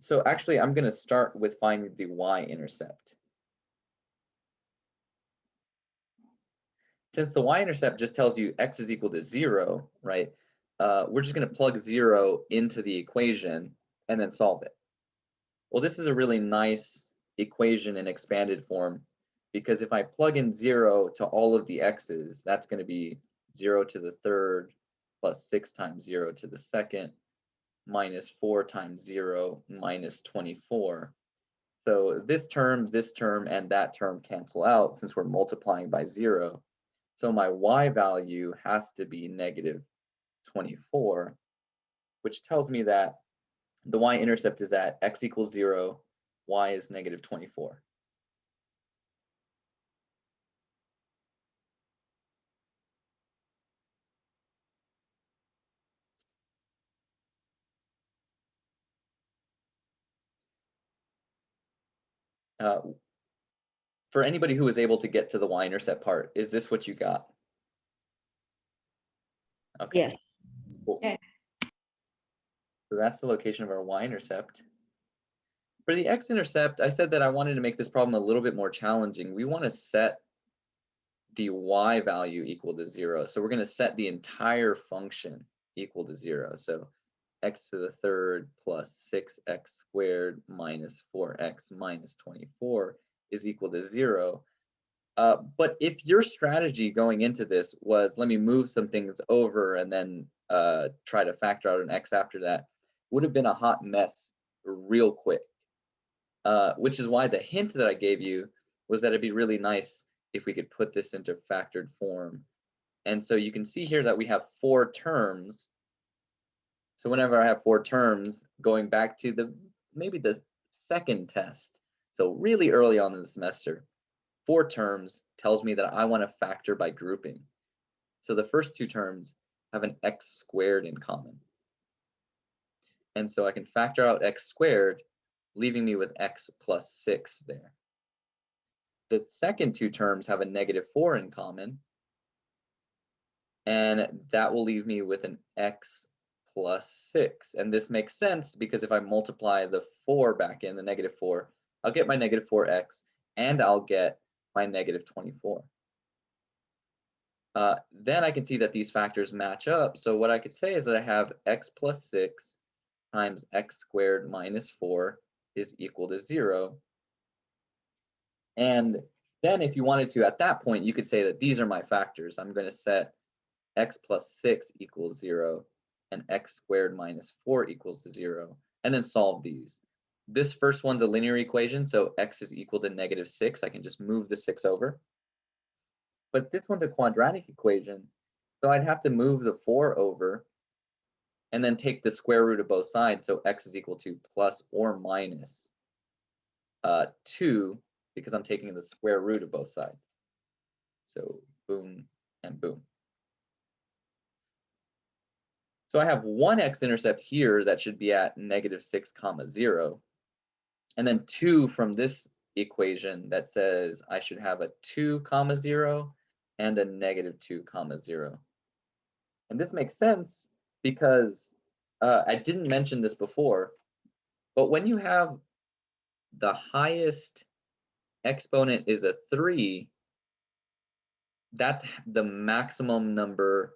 So actually, I'm going to start with finding the y-intercept. Since the y-intercept just tells you x is equal to 0, right? We're just going to plug 0 into the equation and then solve it. Well, this is a really nice equation in expanded form, because if I plug in 0 to all of the x's, that's going to be 0 to the third plus 6 times 0 to the second minus 4 times 0 minus 24. So this term, and that term cancel out since we're multiplying by 0. So my y value has to be negative 24, which tells me that the y-intercept is at x equals 0, y is negative 24. For anybody who was able to get to the y-intercept part, is this what you got? Okay. Yes. Cool. Yes. So that's the location of our y-intercept. For the x-intercept, I said that I wanted to make this problem a little bit more challenging. We want to set the y value equal to 0. So we're going to set the entire function equal to 0. So x to the third plus 6x squared minus 4x minus 24 is equal to 0. But if your strategy going into this was, let me move some things over and then try to factor out an x after that, would have been a hot mess real quick. Which is why the hint that I gave you was that it'd be really nice if we could put this into factored form. And so you can see here that we have 4 terms. So whenever I have 4 terms, going back to maybe the second test, so really early on in the semester, 4 terms tells me that I want to factor by grouping. So the first 2 terms have an x squared in common. And so I can factor out x squared, leaving me with x plus 6 there. The second 2 terms have a negative 4 in common, and that will leave me with an x plus 6. And this makes sense because if I multiply the 4 back in, the negative 4, I'll get my negative 4x, and I'll get my negative 24. Then I can see that these factors match up. So what I could say is that I have x plus 6 times x squared minus 4 is equal to 0. And then if you wanted to, at that point, you could say that these are my factors. I'm going to set x plus 6 equals 0 and x squared minus 4 equals to 0, and then solve these. This first one's a linear equation, so x is equal to negative 6. I can just move the 6 over. But this one's a quadratic equation, so I'd have to move the 4 over and then take the square root of both sides, so x is equal to plus or minus 2, because I'm taking the square root of both sides. So boom and boom. So I have one x-intercept here that should be at negative 6 comma 0. And then 2 from this equation that says I should have a 2 comma 0 and a negative 2 comma 0. And this makes sense because I didn't mention this before, but when you have the highest exponent is a 3, that's the maximum number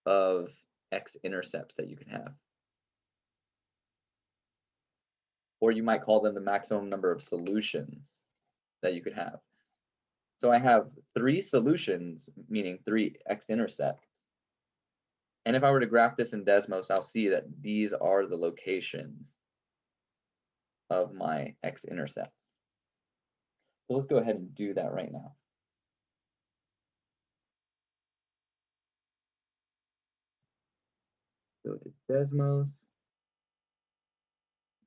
of x-intercepts that you can have. Or you might call them the maximum number of solutions that you could have. So I have 3 solutions, meaning 3 x-intercepts. And if I were to graph this in Desmos, I'll see that these are the locations of my x-intercepts. So let's go ahead and do that right now. Go to Desmos,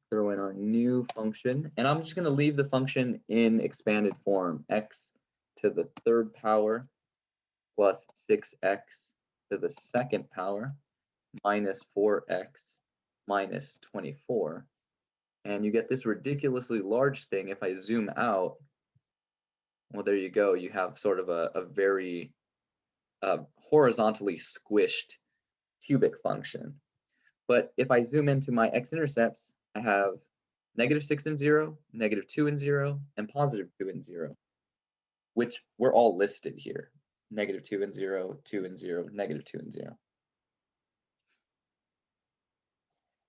throw in our new function, and I'm just going to leave the function in expanded form, x to the 3rd power plus 6x to the 2nd power minus 4x minus 24. And you get this ridiculously large thing. If I zoom out, well, there you go. You have sort of a very horizontally squished cubic function. But if I zoom into my x-intercepts, I have negative 6 and 0, negative 2 and 0, and positive 2 and 0, which were all listed here. Negative 2 and 0, 2 and 0, negative 2 and 0.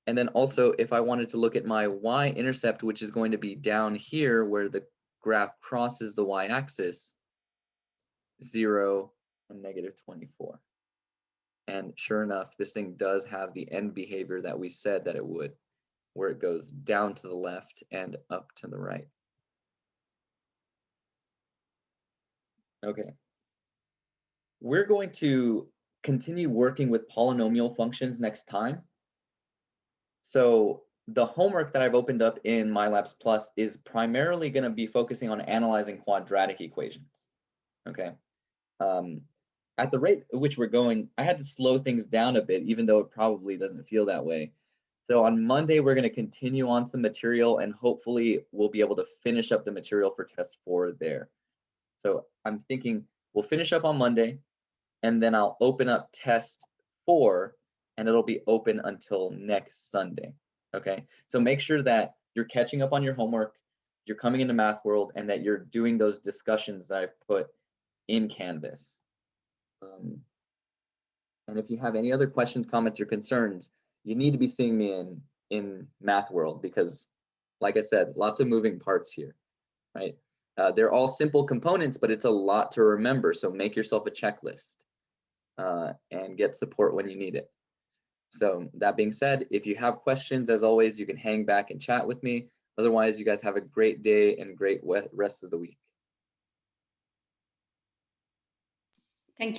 And then also, if I wanted to look at my y-intercept, which is going to be down here where the graph crosses the y-axis, 0 and negative 24. And sure enough, this thing does have the end behavior that we said that it would. where it goes down to the left and up to the right. Okay. We're going to continue working with polynomial functions next time. So the homework that I've opened up in MyLabs Plus is primarily going to be focusing on analyzing quadratic equations. Okay. At the rate at which we're going, I had to slow things down a bit, even though it probably doesn't feel that way. So on Monday, we're going to continue on some material, and hopefully we'll be able to finish up the material for test 4 there. So I'm thinking we'll finish up on Monday, and then I'll open up test 4, and it'll be open until next Sunday. Okay, so make sure that you're catching up on your homework, you're coming into Math World, and that you're doing those discussions that I've put in Canvas. And if you have any other questions, comments, or concerns, you need to be seeing me in Math World, because, like I said, lots of moving parts here, right? They're all simple components, but it's a lot to remember. So make yourself a checklist and get support when you need it. So that being said, if you have questions, as always, you can hang back and chat with me. Otherwise, you guys have a great day and great rest of the week. Thank you.